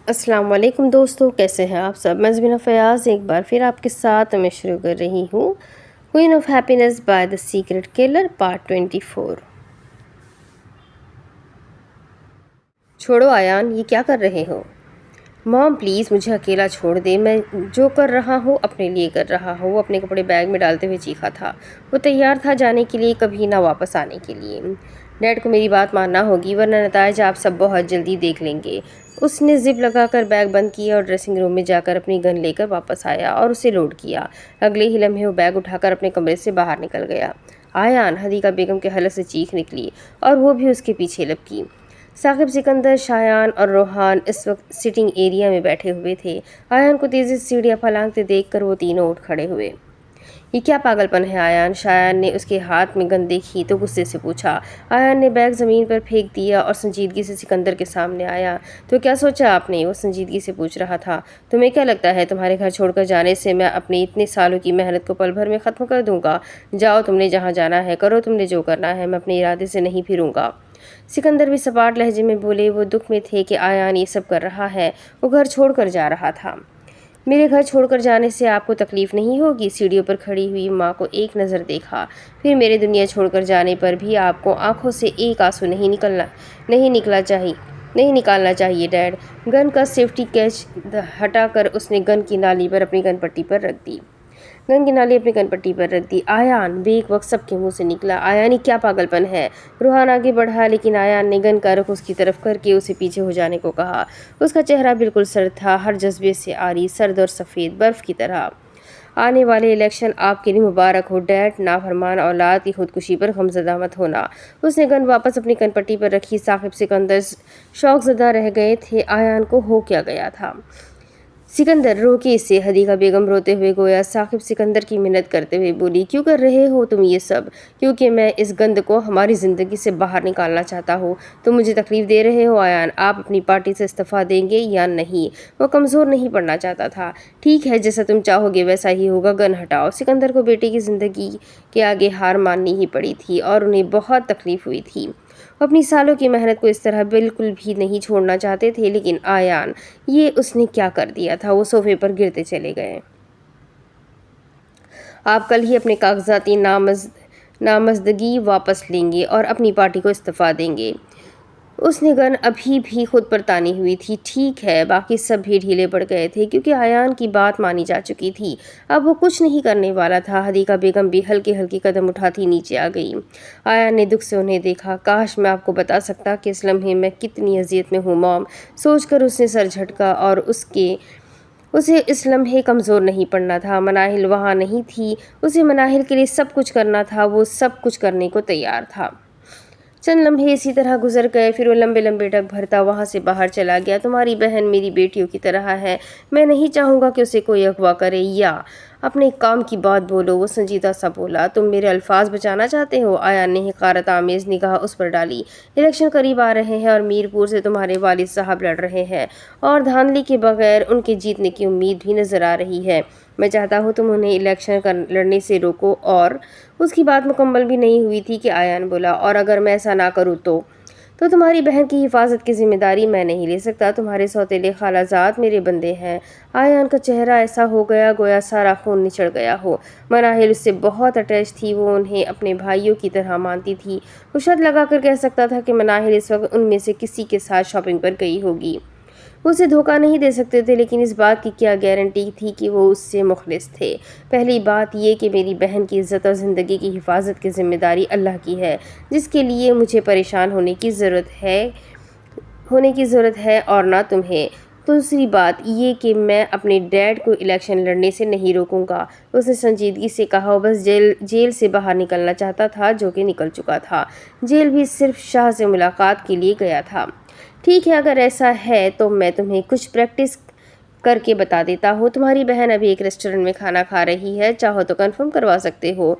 السلام علیکم دوستو، کیسے ہیں آپ سب؟ میں زبینہ فیاض ایک بار پھر آپ کے ساتھ میں شروع کر رہی ہوں queen of happiness by the secret colour part 24۔ چھوڑو ایان، یہ کیا کر رہے ہو؟ مام پلیز مجھے اکیلا چھوڑ دے، میں جو کر رہا ہوں اپنے لیے کر رہا ہوں۔ وہ اپنے کپڑے بیگ میں ڈالتے ہوئے چیخا تھا۔ وہ تیار تھا جانے کے لیے، کبھی نہ واپس آنے کے لیے۔ ڈیڈ کو میری بات ماننا ہوگی ورنہ نتائج آپ سب بہت جلدی دیکھ لیں گے۔ اس نے زپ لگا کر بیگ بند کیا اور ڈریسنگ روم میں جا کر اپنی گن لے کر واپس آیا اور اسے لوڈ کیا۔ اگلے ہی لمحے وہ بیگ اٹھا کر اپنے کمرے سے باہر نکل گیا۔ ایان، حدیقہ بیگم کے حلق سے چیخ نکلی اور وہ بھی اس کے پیچھے لپکی۔ ثاقب سکندر، شایان اور روحان اس وقت سٹنگ ایریا میں بیٹھے ہوئے تھے۔ ایان کو تیزی سے سیڑھیاں پھلانگتے دیکھ کر وہ تینوں اٹھ کھڑے ہوئے۔ یہ کیا پاگل پن ہے ایان؟ شایان نے اس کے ہاتھ میں گن دیکھی تو غصے سے پوچھا۔ ایان نے بیگ زمین پر پھینک دیا اور سنجیدگی سے سکندر کے سامنے آیا۔ تو کیا سوچا آپ نے؟ وہ سنجیدگی سے پوچھ رہا تھا۔ تمہیں کیا لگتا ہے تمہارے گھر چھوڑ کر جانے سے میں اپنی اتنے سالوں کی محنت کو پل بھر میں ختم کر دوں گا؟ جاؤ، تم نے جہاں جانا ہے کرو، تم نے جو کرنا ہے، میں اپنے ارادے سے نہیں پھروں گا۔ سکندر بھی سپاٹ لہجے میں بولے۔ وہ دکھ میں تھے کہ ایان یہ سب کر رہا ہے، وہ گھر چھوڑ کر جا رہا تھا۔ میرے گھر چھوڑ کر جانے سے آپ کو تکلیف نہیں ہوگی؟ سیڑھیوں پر کھڑی ہوئی ماں کو ایک نظر دیکھا۔ پھر میرے دنیا چھوڑ کر جانے پر بھی آپ کو آنکھوں سے ایک آنسو نہیں نکالنا چاہیے ڈیڈ۔ گن کا سیفٹی کیچ ہٹا کر اس نے گن کی نالی اپنی گن پٹی پر رکھ دی۔ ایان، بیک وقت سب کے منہ سے نکلا۔ ایان، یہ کیا پاگل پن ہے؟ روحان آگے بڑھا لیکن ایان نے گن کا رخ اس کی طرف کر کے اسے پیچھے ہو جانے کو کہا۔ اس کا چہرہ بالکل سرد تھا، ہر جذبے سے عاری، سرد اور سفید برف کی طرح۔ آنے والے الیکشن آپ کے لیے مبارک ہو ڈیڈ۔ نافرمان اولاد کی خودکشی پر غمزدہ مت ہونا۔ اس نے گن واپس اپنی گن پٹی پر رکھی۔ ثاقب سکندر شوق زدہ رہ گئے تھے۔ ایان کو ہو کیا گیا تھا؟ سکندر، روکے اسے، حدیقہ بیگم روتے ہوئے گویا ثاقب سکندر کی منت کرتے ہوئے بولی۔ کیوں کر رہے ہو تم یہ سب؟ کیونکہ میں اس گند کو ہماری زندگی سے باہر نکالنا چاہتا ہوں۔ تم مجھے تکلیف دے رہے ہو ایان۔ آپ اپنی پارٹی سے استعفیٰ دیں گے یا نہیں؟ وہ کمزور نہیں پڑنا چاہتا تھا۔ ٹھیک ہے، جیسا تم چاہو گے ویسا ہی ہوگا، گن ہٹاؤ۔ سکندر کو بیٹے کی زندگی کے آگے ہار ماننی ہی پڑی تھی اور انہیں بہت تکلیف ہوئی تھی۔ وہ اپنی سالوں کی محنت کو اس طرح بالکل بھی نہیں چھوڑنا چاہتے تھے، لیکن ایان، یہ اس نے کیا کر دیا تھا؟ وہ صوفے پر گرتے چلے گئے۔ آپ کل ہی اپنے کاغذاتی نامزدگی واپس لیں گے اور اپنی پارٹی کو استعفیٰ دیں گے۔ اس نے گن ابھی بھی خود پر تانی ہوئی تھی۔ ٹھیک ہے، باقی سب بھی ڈھیلے پڑ گئے تھے کیونکہ ایان کی بات مانی جا چکی تھی۔ اب وہ کچھ نہیں کرنے والا تھا۔ حدیقہ بیگم بھی ہلکے ہلکے قدم اٹھاتی نیچے آ گئی۔ ایان نے دکھ سے انہیں دیکھا۔ کاش میں آپ کو بتا سکتا کہ اس لمحے میں کتنی اذیت میں ہوں مام، سوچ کر اس نے سر جھٹکا اور اسے اس لمحے کمزور نہیں پڑنا تھا۔ مناہل وہاں نہیں تھی، اسے مناہل کے لیے سب کچھ کرنا تھا، وہ سب کچھ کرنے کو تیار تھا۔ چند لمحے اسی طرح گزر گئے، پھر وہ لمبے لمبے ڈگ بھرتا وہاں سے باہر چلا گیا۔ تمہاری بہن میری بیٹیوں کی طرح ہے، میں نہیں چاہوں گا کہ اسے کوئی اغوا کرے یا اپنے کام کی بات بولو۔ وہ سنجیدہ سا بولا۔ تم میرے الفاظ بچانا چاہتے ہو؟ ایان نے حقارت آمیز نگاہ اس پر ڈالی۔ الیکشن قریب آ رہے ہیں اور میرپور سے تمہارے والد صاحب لڑ رہے ہیں اور دھاندلی کے بغیر ان کے جیتنے کی امید بھی نظر آ رہی ہے۔ میں چاہتا ہوں تم انہیں الیکشن لڑنے سے روکو۔ اور اس کی بات مکمل بھی نہیں ہوئی تھی کہ ایان بولا، اور اگر میں ایسا نہ کروں تو تمہاری بہن کی حفاظت کی ذمہ داری میں نہیں لے سکتا۔ تمہارے سوتیلے خالہ زاد میرے بندے ہیں۔ ایان کا چہرہ ایسا ہو گیا گویا سارا خون نچڑ گیا ہو۔ مناہل اس سے بہت اٹیچ تھی، وہ انہیں اپنے بھائیوں کی طرح مانتی تھی۔ وہ شرط لگا کر کہہ سکتا تھا کہ مناہل اس وقت ان میں سے کسی کے ساتھ شاپنگ پر گئی ہوگی۔ وہ اسے دھوکہ نہیں دے سکتے تھے، لیکن اس بات کی کیا گارنٹی تھی کہ وہ اس سے مخلص تھے؟ پہلی بات یہ کہ میری بہن کی عزت اور زندگی کی حفاظت کی ذمہ داری اللہ کی ہے، جس کے لیے مجھے پریشان ہونے کی ضرورت ہے اور نہ تمہیں۔ دوسری بات یہ کہ میں اپنے ڈیڈ کو الیکشن لڑنے سے نہیں روکوں گا۔ اس نے سنجیدگی سے کہا۔ وہ بس جیل سے باہر نکلنا چاہتا تھا، جو کہ نکل چکا تھا۔ جیل بھی صرف شاہ سے ملاقات کے لیے گیا تھا۔ ٹھیک ہے، اگر ایسا ہے تو میں تمہیں کچھ پریکٹس کر کے بتا دیتا ہوں۔ تمہاری بہن ابھی ایک ریسٹورنٹ میں کھانا کھا رہی ہے، چاہو تو کنفرم کروا سکتے ہو۔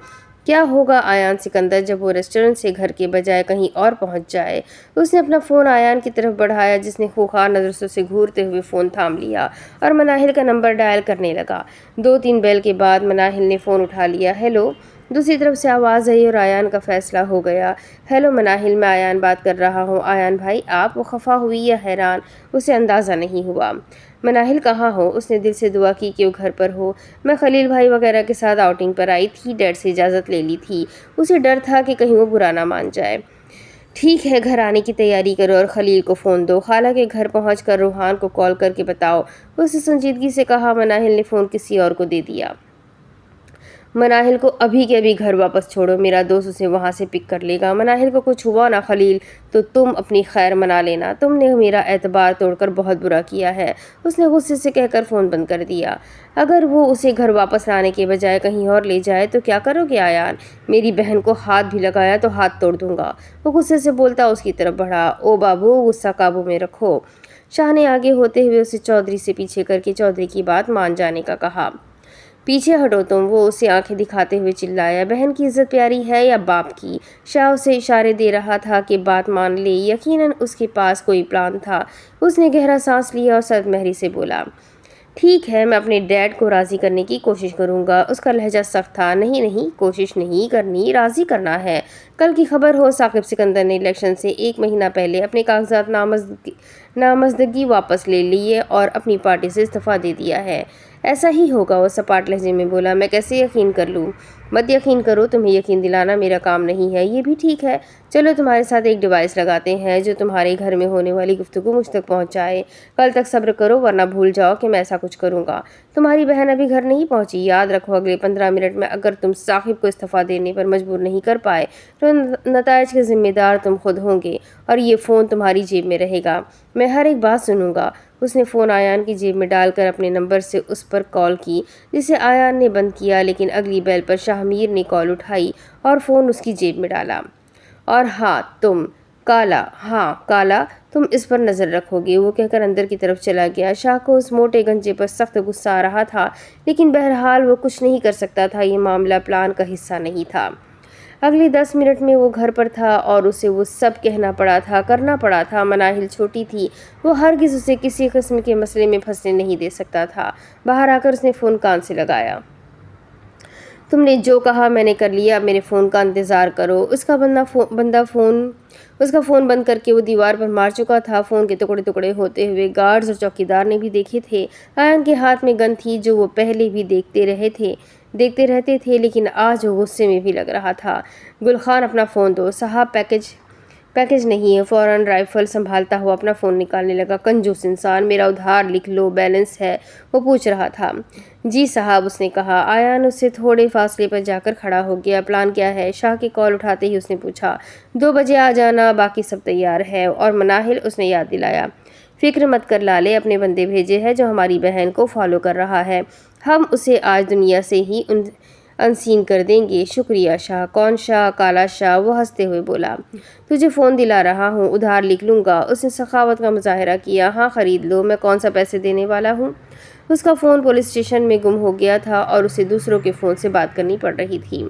کیا ہوگا ایان سکندر جب وہ ریسٹورنٹ سے گھر کے بجائے کہیں اور پہنچ جائے؟ اس نے اپنا فون ایان کی طرف بڑھایا، جس نے خوخار نظروں سے گھورتے ہوئے فون تھام لیا اور مناہل کا نمبر ڈائل کرنے لگا۔ 2-3 بیل کے بعد مناہل نے فون اٹھا لیا۔ ہیلو، دوسری طرف سے آواز آئی اور آیان کا فیصلہ ہو گیا۔ ہیلو مناہل، میں آیان بات کر رہا ہوں۔ آیان بھائی آپ؟ وہ خفا ہوئی یا حیران؟ اسے اندازہ نہیں ہوا۔ مناہل کہاں ہو؟ اس نے دل سے دعا کی کہ وہ گھر پر ہو۔ میں خلیل بھائی وغیرہ کے ساتھ آؤٹنگ پر آئی تھی، ڈیڈ سے اجازت لے لی تھی۔ اسے ڈر تھا کہ کہیں وہ برا نہ مان جائے۔ ٹھیک ہے، گھر آنے کی تیاری کرو اور خلیل کو فون دو، خالہ کے گھر پہنچ کر روحان کو کال کر کے بتاؤ، اس نے سنجیدگی سے کہا۔ مناہل نے فون کسی اور کو دے دیا۔ مناہل کو ابھی کے ابھی گھر واپس چھوڑو، میرا دوست اسے وہاں سے پک کر لے گا۔ مناہل کو کچھ ہوا نا خلیل تو تم اپنی خیر منا لینا، تم نے میرا اعتبار توڑ کر بہت برا کیا ہے، اس نے غصے سے کہہ کر فون بند کر دیا۔ اگر وہ اسے گھر واپس لانے کے بجائے کہیں اور لے جائے تو کیا کرو گے آیان؟ میری بہن کو ہاتھ بھی لگایا تو ہاتھ توڑ دوں گا، وہ غصے سے بولتا اس کی طرف بڑھا۔ او بابو، غصہ قابو میں رکھو، شاہ نے آگے ہوتے ہوئے اسے چودھری سے پیچھے کر کے چودھری کی بات مان جانے کا کہا۔ پیچھے ہٹو تم، وہ اسے آنکھیں دکھاتے ہوئے چلایا۔ بہن کی عزت پیاری ہے یا باپ کی؟ شاہ اسے اشارے دے رہا تھا کہ بات مان لے، یقیناً اس کے پاس کوئی پلان تھا۔ اس نے گہرا سانس لیا اور سرد مہری سے بولا، ٹھیک ہے، میں اپنے ڈیڈ کو راضی کرنے کی کوشش کروں گا۔ اس کا لہجہ سخت تھا۔ نہیں، کوشش نہیں کرنی، راضی کرنا ہے۔ کل کی خبر ہو ثاقب سکندر نے الیکشن سے 1 مہینہ پہلے اپنے کاغذات نامزدگی واپس لے لیے اور اپنی پارٹی سے استعفیٰ دے دیا ہے۔ ایسا ہی ہوگا، وہ سپاٹ لہجے میں بولا۔ میں کیسے یقین کر لوں؟ مت یقین کرو، تمہیں یقین دلانا میرا کام نہیں ہے۔ یہ بھی ٹھیک ہے، چلو تمہارے ساتھ ایک ڈیوائس لگاتے ہیں جو تمہارے گھر میں ہونے والی گفتگو مجھ تک پہنچائے۔ کل تک صبر کرو ورنہ بھول جاؤ کہ میں ایسا کچھ کروں گا۔ تمہاری بہن ابھی گھر نہیں پہنچی، یاد رکھو اگلے 15 منٹ میں اگر تم ثاقب کو استعفیٰ دینے پر مجبور نہیں کر پائے تو نتائج کے ذمہ دار تم خود ہوں گے اور یہ فون تمہاری جیب میں رہے گا، میں ہر ایک بات سنوں گا۔ اس نے فون آیان کی جیب میں ڈال کر اپنے نمبر سے اس پر کال کی جسے آیان نے بند کیا، لیکن اگلی بیل پر شاہ میر نے کال اٹھائی اور فون اس کی جیب میں ڈالا۔ اور ہاں تم کالا، تم اس پر نظر رکھو گے، وہ کہہ کر اندر کی طرف چلا گیا۔ شاہ کو اس موٹے گنجے پر سخت غصہ آ رہا تھا، لیکن بہرحال وہ کچھ نہیں کر سکتا تھا، یہ معاملہ پلان کا حصہ نہیں تھا۔ اگلے 10 منٹ میں وہ گھر پر تھا اور اسے وہ سب کرنا پڑا تھا۔ مناہل چھوٹی تھی، وہ ہرگز اسے کسی قسم کے مسئلے میں پھنسنے نہیں دے سکتا تھا۔ باہر آ کر اس نے فون کان سے لگایا۔ تم نے جو کہا میں نے کر لیا، اب میرے فون کا انتظار کرو۔ اس کا فون بند کر کے وہ دیوار پر مار چکا تھا۔ فون کے ٹکڑے ٹکڑے ہوتے ہوئے گارڈز اور چوکیدار نے بھی دیکھے تھے۔ آیان کے ہاتھ میں گن تھی جو وہ پہلے بھی دیکھتے رہتے تھے، لیکن آج وہ غصے میں بھی لگ رہا تھا۔ گل خان اپنا فون دو۔ صاحب پیکج نہیں ہے۔ فوراً رائفل سنبھالتا ہوا اپنا فون نکالنے لگا۔ کنجوس انسان، میرا ادھار لکھ لو، بیلنس ہے، وہ پوچھ رہا تھا۔ جی صاحب، اس نے کہا۔ آیان اس سے تھوڑے فاصلے پر جا کر کھڑا ہو گیا۔ پلان کیا ہے؟ شاہ کی کال اٹھاتے ہی اس نے پوچھا۔ 2 بجے آ جانا، باقی سب تیار ہے۔ اور مناہل، اس نے یاد دلایا۔ فکر مت کر لالے، اپنے بندے بھیجے ہیں جو ہماری بہن کو فالو کر رہا ہے، ہم اسے آج دنیا سے ہی انسین کر دیں گے۔ شکریہ شاہ۔ کون شاہ؟ کالا شاہ، وہ ہنستے ہوئے بولا۔ تجھے فون دلا رہا ہوں، ادھار لکھ لوں گا۔ اس نے سخاوت کا مظاہرہ کیا۔ ہاں خرید لو، میں کون سا پیسے دینے والا ہوں۔ اس کا فون پولیس اسٹیشن میں گم ہو گیا تھا اور اسے دوسروں کے فون سے بات کرنی پڑ رہی تھی۔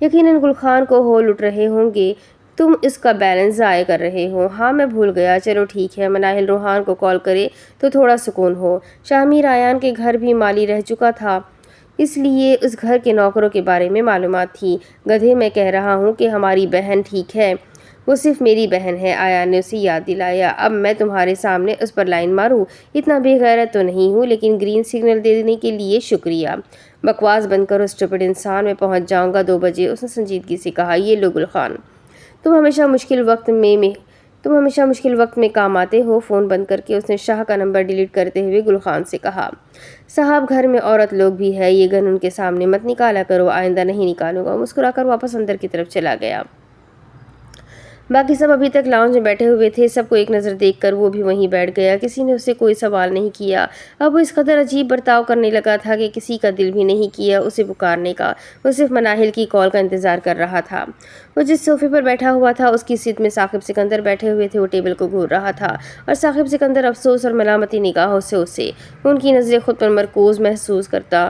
یقیناً گل خان کو ہو لٹ رہے ہوں گے، تم اس کا بیلنس ضائع کر رہے ہو۔ ہاں میں بھول گیا، چلو ٹھیک ہے۔ مناہل روحان کو کال کرے تو تھوڑا سکون ہو۔ شاہ میر آیان کے گھر بھی مالی رہ چکا تھا، اس لیے اس گھر کے نوکروں کے بارے میں معلومات تھی۔ گدھے، میں کہہ رہا ہوں کہ ہماری بہن ٹھیک ہے، وہ صرف میری بہن ہے، آیان نے اسے یاد دلایا۔ اب میں تمہارے سامنے اس پر لائن ماروں، اتنا بے غیرت تو نہیں ہوں، لیکن گرین سگنل دینے کے لیے شکریہ۔ بکواس بند کرو اسٹوپڈ انسان، میں پہنچ جاؤں گا 2 بجے، اس نے سنجیدگی سے کہا۔ یہ لو گل خان، تم ہمیشہ مشکل وقت میں کام آتے ہو۔ فون بند کر کے اس نے شاہ کا نمبر ڈیلیٹ کرتے ہوئے گل خان سے کہا۔ صاحب گھر میں عورت لوگ بھی ہے، یہ گن ان کے سامنے مت نکالا کرو، آئندہ نہیں نکالوں گا۔ مسکرا کر واپس اندر کی طرف چلا گیا۔ باقی سب ابھی تک لاؤنج میں بیٹھے ہوئے تھے، سب کو ایک نظر دیکھ کر وہ بھی وہیں بیٹھ گیا۔ کسی نے اسے کوئی سوال نہیں کیا۔ اب وہ اس قدر عجیب برتاؤ کرنے لگا تھا کہ کسی کا دل بھی نہیں کیا اسے پکارنے کا۔ وہ صرف مناہل کی کال کا انتظار کر رہا تھا۔ وہ جس صوفے پر بیٹھا ہوا تھا اس کی سیٹ میں ثاقب سکندر بیٹھے ہوئے تھے، وہ ٹیبل کو گھور رہا تھا اور ثاقب سکندر افسوس اور ملامتی نگاہوں سے ان کی نظریں خود پر مرکوز محسوس کرتا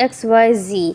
XYZ,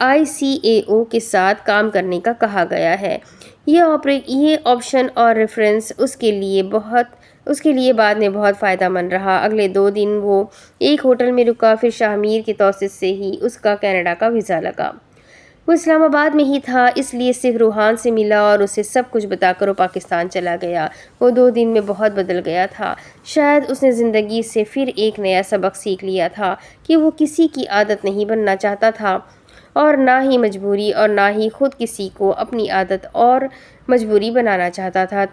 ICAO کے ساتھ کام کرنے کا کہا گیا ہے۔ یہ آپشن اور ریفرنس اس کے لیے بعد میں بہت فائدہ مند رہا۔ اگلے 2 دن وہ ایک ہوٹل میں رکا، پھر شاہ میر کی توسط سے ہی اس کا کینیڈا کا ویزا لگا۔ وہ اسلام آباد میں ہی تھا، اس لیے صرف روحان سے ملا اور اسے سب کچھ بتا کر وہ پاکستان چلا گیا۔ وہ 2 دن میں بہت بدل گیا تھا۔ شاید اس نے زندگی سے پھر ایک نیا سبق سیکھ لیا تھا کہ وہ کسی کی عادت نہیں بننا چاہتا تھا، اور نہ ہی مجبوری اور نہ ہی خود کسی کو اپنی عادت اور مجبوری بنانا چاہتا تھا۔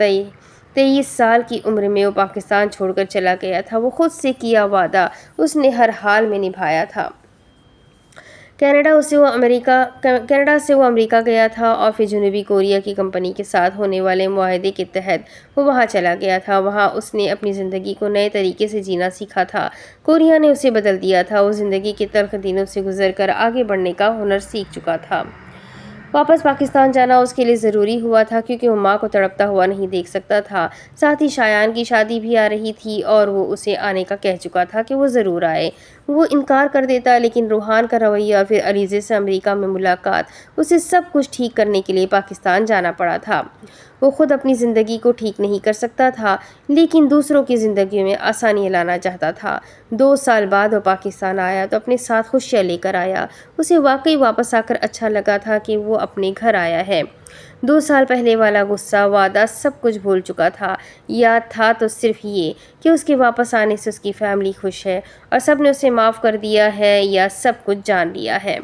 23 سال کی عمر میں وہ پاکستان چھوڑ کر چلا گیا تھا۔ وہ خود سے کیا وعدہ اس نے ہر حال میں نبھایا تھا۔ کینیڈا سے وہ امریکہ گیا تھا اور پھر جنوبی کوریا کی کمپنی کے ساتھ ہونے والے معاہدے کے تحت وہ وہاں چلا گیا تھا۔ وہاں اس نے اپنی زندگی کو نئے طریقے سے جینا سیکھا تھا۔ کوریا نے اسے بدل دیا تھا۔ وہ زندگی کے تلخ دنوں سے گزر کر آگے بڑھنے کا ہنر سیکھ چکا تھا۔ واپس پاکستان جانا اس کے لیے ضروری ہوا تھا کیونکہ وہ ماں کو تڑپتا ہوا نہیں دیکھ سکتا تھا۔ ساتھ ہی شایان کی شادی بھی آ رہی تھی اور وہ اسے آنے کا کہہ چکا تھا کہ وہ ضرور آئے۔ وہ انکار کر دیتا، لیکن روحان کا رویہ اور پھر علیزے سے امریکہ میں ملاقات، اسے سب کچھ ٹھیک کرنے کے لیے پاکستان جانا پڑا تھا۔ وہ خود اپنی زندگی کو ٹھیک نہیں کر سکتا تھا، لیکن دوسروں کی زندگیوں میں آسانی لانا چاہتا تھا۔ 2 سال بعد وہ پاکستان آیا تو اپنے ساتھ خوشیاں لے کر آیا۔ اسے واقعی واپس آ کر اچھا لگا تھا کہ وہ اپنے گھر آیا ہے۔ 2 سال پہلے والا غصہ، وعدہ، سب کچھ بھول چکا تھا۔ یاد تھا تو صرف یہ کہ اس کے واپس آنے سے اس کی فیملی خوش ہے اور سب نے اسے معاف کر دیا ہے یا سب کچھ جان لیا ہے۔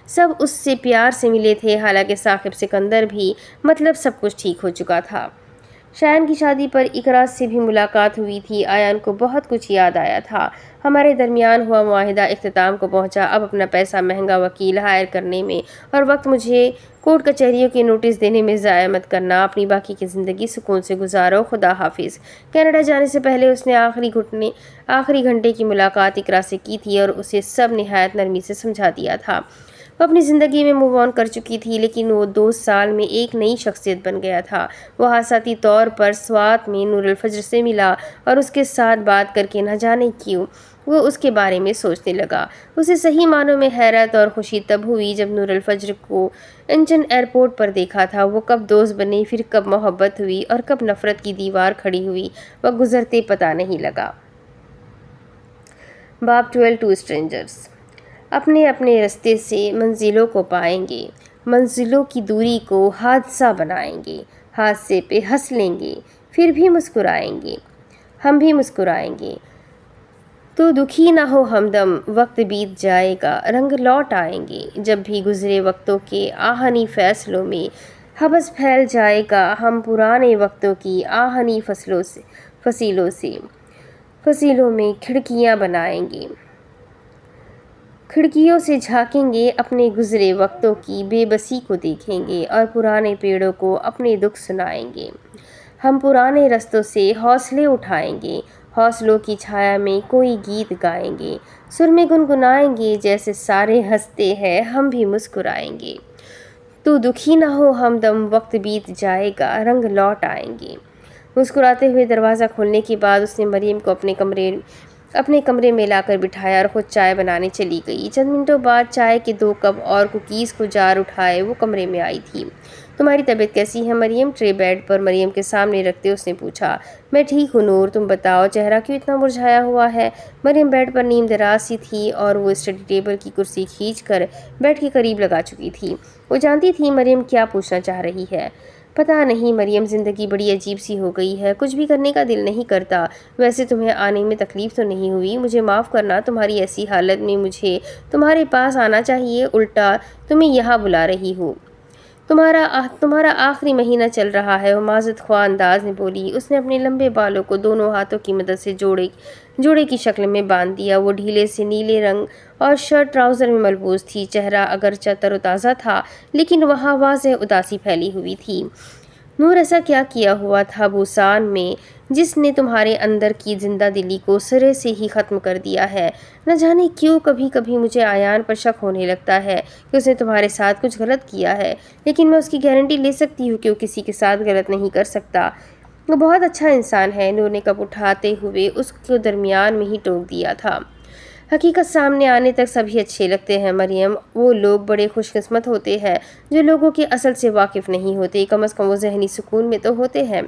سب اس سے پیار سے ملے تھے، حالانکہ ثاقب سکندر بھی، مطلب سب کچھ ٹھیک ہو چکا تھا۔ شایان کی شادی پر اقرا سے بھی ملاقات ہوئی تھی۔ ایان کو بہت کچھ یاد آیا تھا۔ ہمارے درمیان ہوا معاہدہ اختتام کو پہنچا۔ اب اپنا پیسہ مہنگا وکیل ہائر کرنے میں اور وقت مجھے کورٹ کچہریوں کے نوٹس دینے میں ضائع مت کرنا۔ اپنی باقی کی زندگی سکون سے گزارو۔ خدا حافظ۔ کینیڈا جانے سے پہلے اس نے آخری گھنٹے کی ملاقات اقرا سے کی تھی اور اسے سب نہایت نرمی سے سمجھا دیا تھا۔ وہ اپنی زندگی میں موو آن کر چکی تھی، لیکن وہ 2 سال میں ایک نئی شخصیت بن گیا تھا۔ وہ حادثاتی طور پر سوات میں نور الفجر سے ملا اور اس کے ساتھ بات کر کے نہ جانے کیوں وہ اس کے بارے میں سوچنے لگا۔ اسے صحیح معنوں میں حیرت اور خوشی تب ہوئی جب نور الفجر کو انچن ایئرپورٹ پر دیکھا تھا۔ وہ کب دوست بنے، پھر کب محبت ہوئی اور کب نفرت کی دیوار کھڑی ہوئی، وقت گزرتے پتہ نہیں لگا۔ باب 12 ٹو اسٹرینجرز۔ اپنے اپنے رستے سے منزلوں کو پائیں گے، منزلوں کی دوری کو حادثہ بنائیں گے، حادثے پہ ہنس لیں گے، پھر بھی مسکرائیں گے، ہم بھی مسکرائیں گے۔ تو دکھی نہ ہو ہمدم، وقت بیت جائے گا، رنگ لوٹ آئیں گے۔ جب بھی گزرے وقتوں کے آہنی فیصلوں میں حبس پھیل جائے گا، ہم پرانے وقتوں کی آہنی فصیلوں میں کھڑکیاں بنائیں گے، کھڑکیوں سے جھانکیں گے، اپنے گزرے وقتوں کی بے بسی کو دیکھیں گے اور پرانے پیڑوں کو اپنے دکھ سنائیں گے۔ ہم پرانے رستوں سے حوصلے اٹھائیں گے، حوصلوں کی چھایا میں کوئی گیت گائیں گے، سر میں گنگنائیں گے، جیسے سارے ہنستے ہیں ہم بھی مسکرائیں گے۔ تو دکھی نہ ہو ہمدم، وقت بیت جائے گا، رنگ لوٹ آئیں گے۔ مسکراتے ہوئے دروازہ کھولنے کے بعد اس نے مریم کو اپنے کمرے میں لا کر بٹھایا اور خود چائے بنانے چلی گئی۔ چند منٹوں بعد چائے کے 2 کپ اور کوکیز کو جار اٹھائے وہ کمرے میں آئی تھی۔ تمہاری طبیعت کیسی ہے مریم؟ ٹرے بیڈ پر مریم کے سامنے رکھتے اس نے پوچھا۔ میں ٹھیک ہوں نور، تم بتاؤ، چہرہ کیوں اتنا مرجھایا ہوا ہے؟ مریم بیڈ پر نیم دراز سی تھی اور وہ اسٹڈی ٹیبل کی کرسی کھینچ کر بیڈ کے قریب لگا چکی تھی۔ وہ جانتی تھی مریم کیا پوچھنا چاہ رہی ہے۔ پتہ نہیں مریم، زندگی بڑی عجیب سی ہو گئی ہے، کچھ بھی کرنے کا دل نہیں کرتا۔ ویسے تمہیں آنے میں تکلیف تو نہیں ہوئی؟ مجھے معاف کرنا، تمہاری ایسی حالت میں مجھے تمہارے پاس آنا چاہیے، الٹا تمہیں یہاں بلا رہی ہوں۔ تمہارا آخری مہینہ چل رہا ہے، وہ معذرت خواہ انداز میں بولی۔ اس نے اپنے لمبے بالوں کو دونوں ہاتھوں کی مدد سے جوڑے کی شکل میں باندھ دیا۔ وہ ڈھیلے سے نیلے رنگ اور شرٹ ٹراؤزر میں ملبوس تھی۔ چہرہ اگرچہ تر و تازہ تھا، لیکن وہاں واضح اداسی پھیلی ہوئی تھی۔ نور، ایسا کیا کیا ہوا تھا بوسان میں جس نے تمہارے اندر کی زندہ دلی کو سرے سے ہی ختم کر دیا ہے؟ نہ جانے کیوں کبھی کبھی مجھے ایان پر شک ہونے لگتا ہے کہ اس نے تمہارے ساتھ کچھ غلط کیا ہے، لیکن میں اس کی گارنٹی لے سکتی ہوں کہ وہ کسی کے ساتھ غلط نہیں کر سکتا۔ وہ بہت اچھا انسان ہے۔ نور نے کپ اٹھاتے ہوئے اس کو درمیان میں ہی ٹوک دیا تھا۔ حقیقت سامنے آنے تک سبھی اچھے لگتے ہیں مریم، وہ لوگ بڑے خوش قسمت ہوتے ہیں جو لوگوں کے اصل سے واقف نہیں ہوتے، کم از کم وہ ذہنی سکون میں تو ہوتے ہیں۔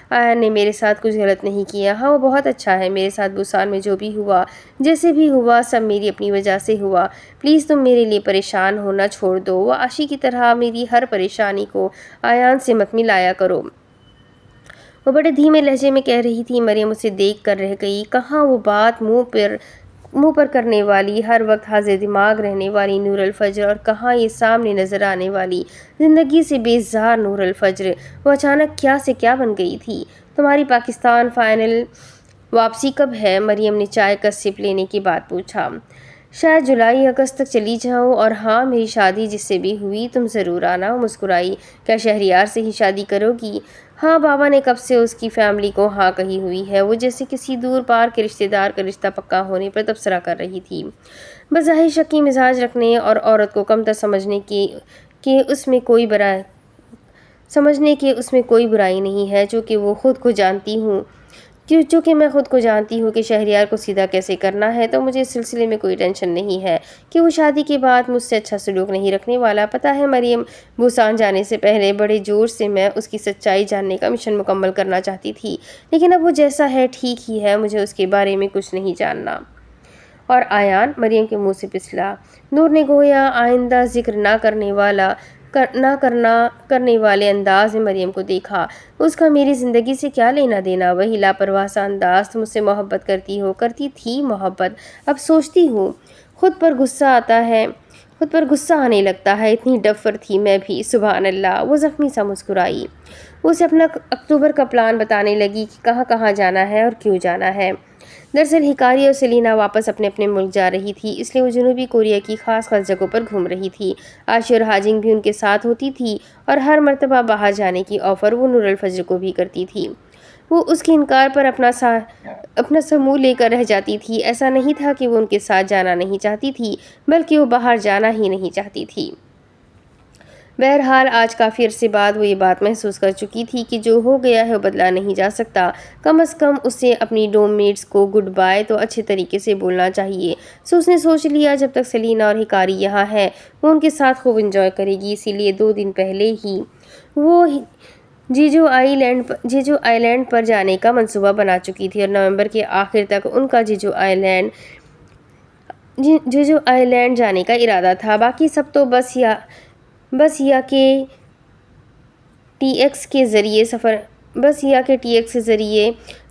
آیان نے میرے ساتھ کچھ غلط نہیں کیا، ہاں وہ بہت اچھا ہے، میرے ساتھ بوسان میں جو بھی ہوا، جیسے بھی ہوا، سب میری اپنی وجہ سے ہوا، پلیز تم میرے لیے پریشان ہونا چھوڑ دو۔ وہ عاشی کی طرح میری ہر پریشانی کو آیان سے مت ملایا کرو، وہ بڑے دھیمے لہجے میں کہہ رہی تھی۔ مریم اسے دیکھ کر رہ گئی، کہاں وہ بات منہ پر کرنے والی، ہر وقت حاضر دماغ رہنے والی نور الفجر، اور کہاں یہ سامنے نظر آنے والی زندگی سے بیزار نور الفجر، وہ اچانک کیا سے کیا بن گئی تھی۔ تمہاری پاکستان فائنل واپسی کب ہے؟ مریم نے چائے کا سپ لینے کے بعد پوچھا۔ شاید جولائی اگست تک چلی جاؤں، اور ہاں میری شادی جس سے بھی ہوئی تم ضرور آنا۔ وہ مسکرائی۔ کیا شہریار سے ہی شادی کرو گی؟ ہاں، بابا نے کب سے اس کی فیملی کو ہاں کہی ہوئی ہے۔ وہ جیسے کسی دور پار کے رشتہ دار کا رشتہ پکا ہونے پر تبصرہ کر رہی تھی، بظاہر شکی مزاج رکھنے اور عورت کو کمتر سمجھنے کہ اس میں کوئی برائی نہیں ہے، چونکہ میں خود کو جانتی ہوں کہ شہریار کو سیدھا کیسے کرنا ہے، تو مجھے اس سلسلے میں کوئی ٹینشن نہیں ہے کہ وہ شادی کے بعد مجھ سے اچھا سلوک نہیں رکھنے والا۔ پتہ ہے مریم، بوسان جانے سے پہلے بڑے زور سے میں اس کی سچائی جاننے کا مشن مکمل کرنا چاہتی تھی، لیکن اب وہ جیسا ہے ٹھیک ہی ہے، مجھے اس کے بارے میں کچھ نہیں جاننا۔ اور آیان؟ مریم کے منہ سے پھسلا۔ نور نے گویا آئندہ ذکر نہ کرنے والے انداز میں مریم کو دیکھا۔ اس کا میری زندگی سے کیا لینا دینا؟ وہی لاپرواہ سا انداز۔ تم مجھ سے محبت کرتی ہو، کرتی تھی محبت، اب سوچتی ہوں خود پر غصہ آنے لگتا ہے، اتنی ڈفر تھی میں بھی، سبحان اللہ۔ وہ زخمی سا مسکرائی۔ وہ اسے اپنا اکتوبر کا پلان بتانے لگی کہ کہاں کہاں جانا ہے اور کیوں جانا ہے۔ دراصل ہکاری اور سیلینا واپس اپنے ملک جا رہی تھی، اس لیے وہ جنوبی کوریا کی خاص جگہوں پر گھوم رہی تھی۔ عاشی اور ہاجنگ بھی ان کے ساتھ ہوتی تھی، اور ہر مرتبہ باہر جانے کی آفر وہ نور الفجر کو بھی کرتی تھی۔ وہ اس کے انکار پر اپنا سا منہ لے کر رہ جاتی تھی۔ ایسا نہیں تھا کہ وہ ان کے ساتھ جانا نہیں چاہتی تھی، بلکہ وہ باہر جانا ہی نہیں چاہتی تھی۔ بہرحال آج کافی عرصے بعد وہ یہ بات محسوس کر چکی تھی کہ جو ہو گیا ہے وہ بدلا نہیں جا سکتا۔ کم از کم اسے اپنی ڈوم میٹس کو گڈ بائے تو اچھے طریقے سے بولنا چاہیے۔ اس نے سوچ لیا جب تک سیلینا اور ہکاری یہاں ہے وہ ان کے ساتھ خوب انجوائے کرے گی، اسی لیے 2 دن پہلے ہی وہ جیجو آئی لینڈ پر جانے کا منصوبہ بنا چکی تھی، اور نومبر کے آخر تک ان کا جیجو آئی لینڈ جانے کا ارادہ تھا۔ باقی سب تو بس یا کہ ٹی ایکس کے ذریعے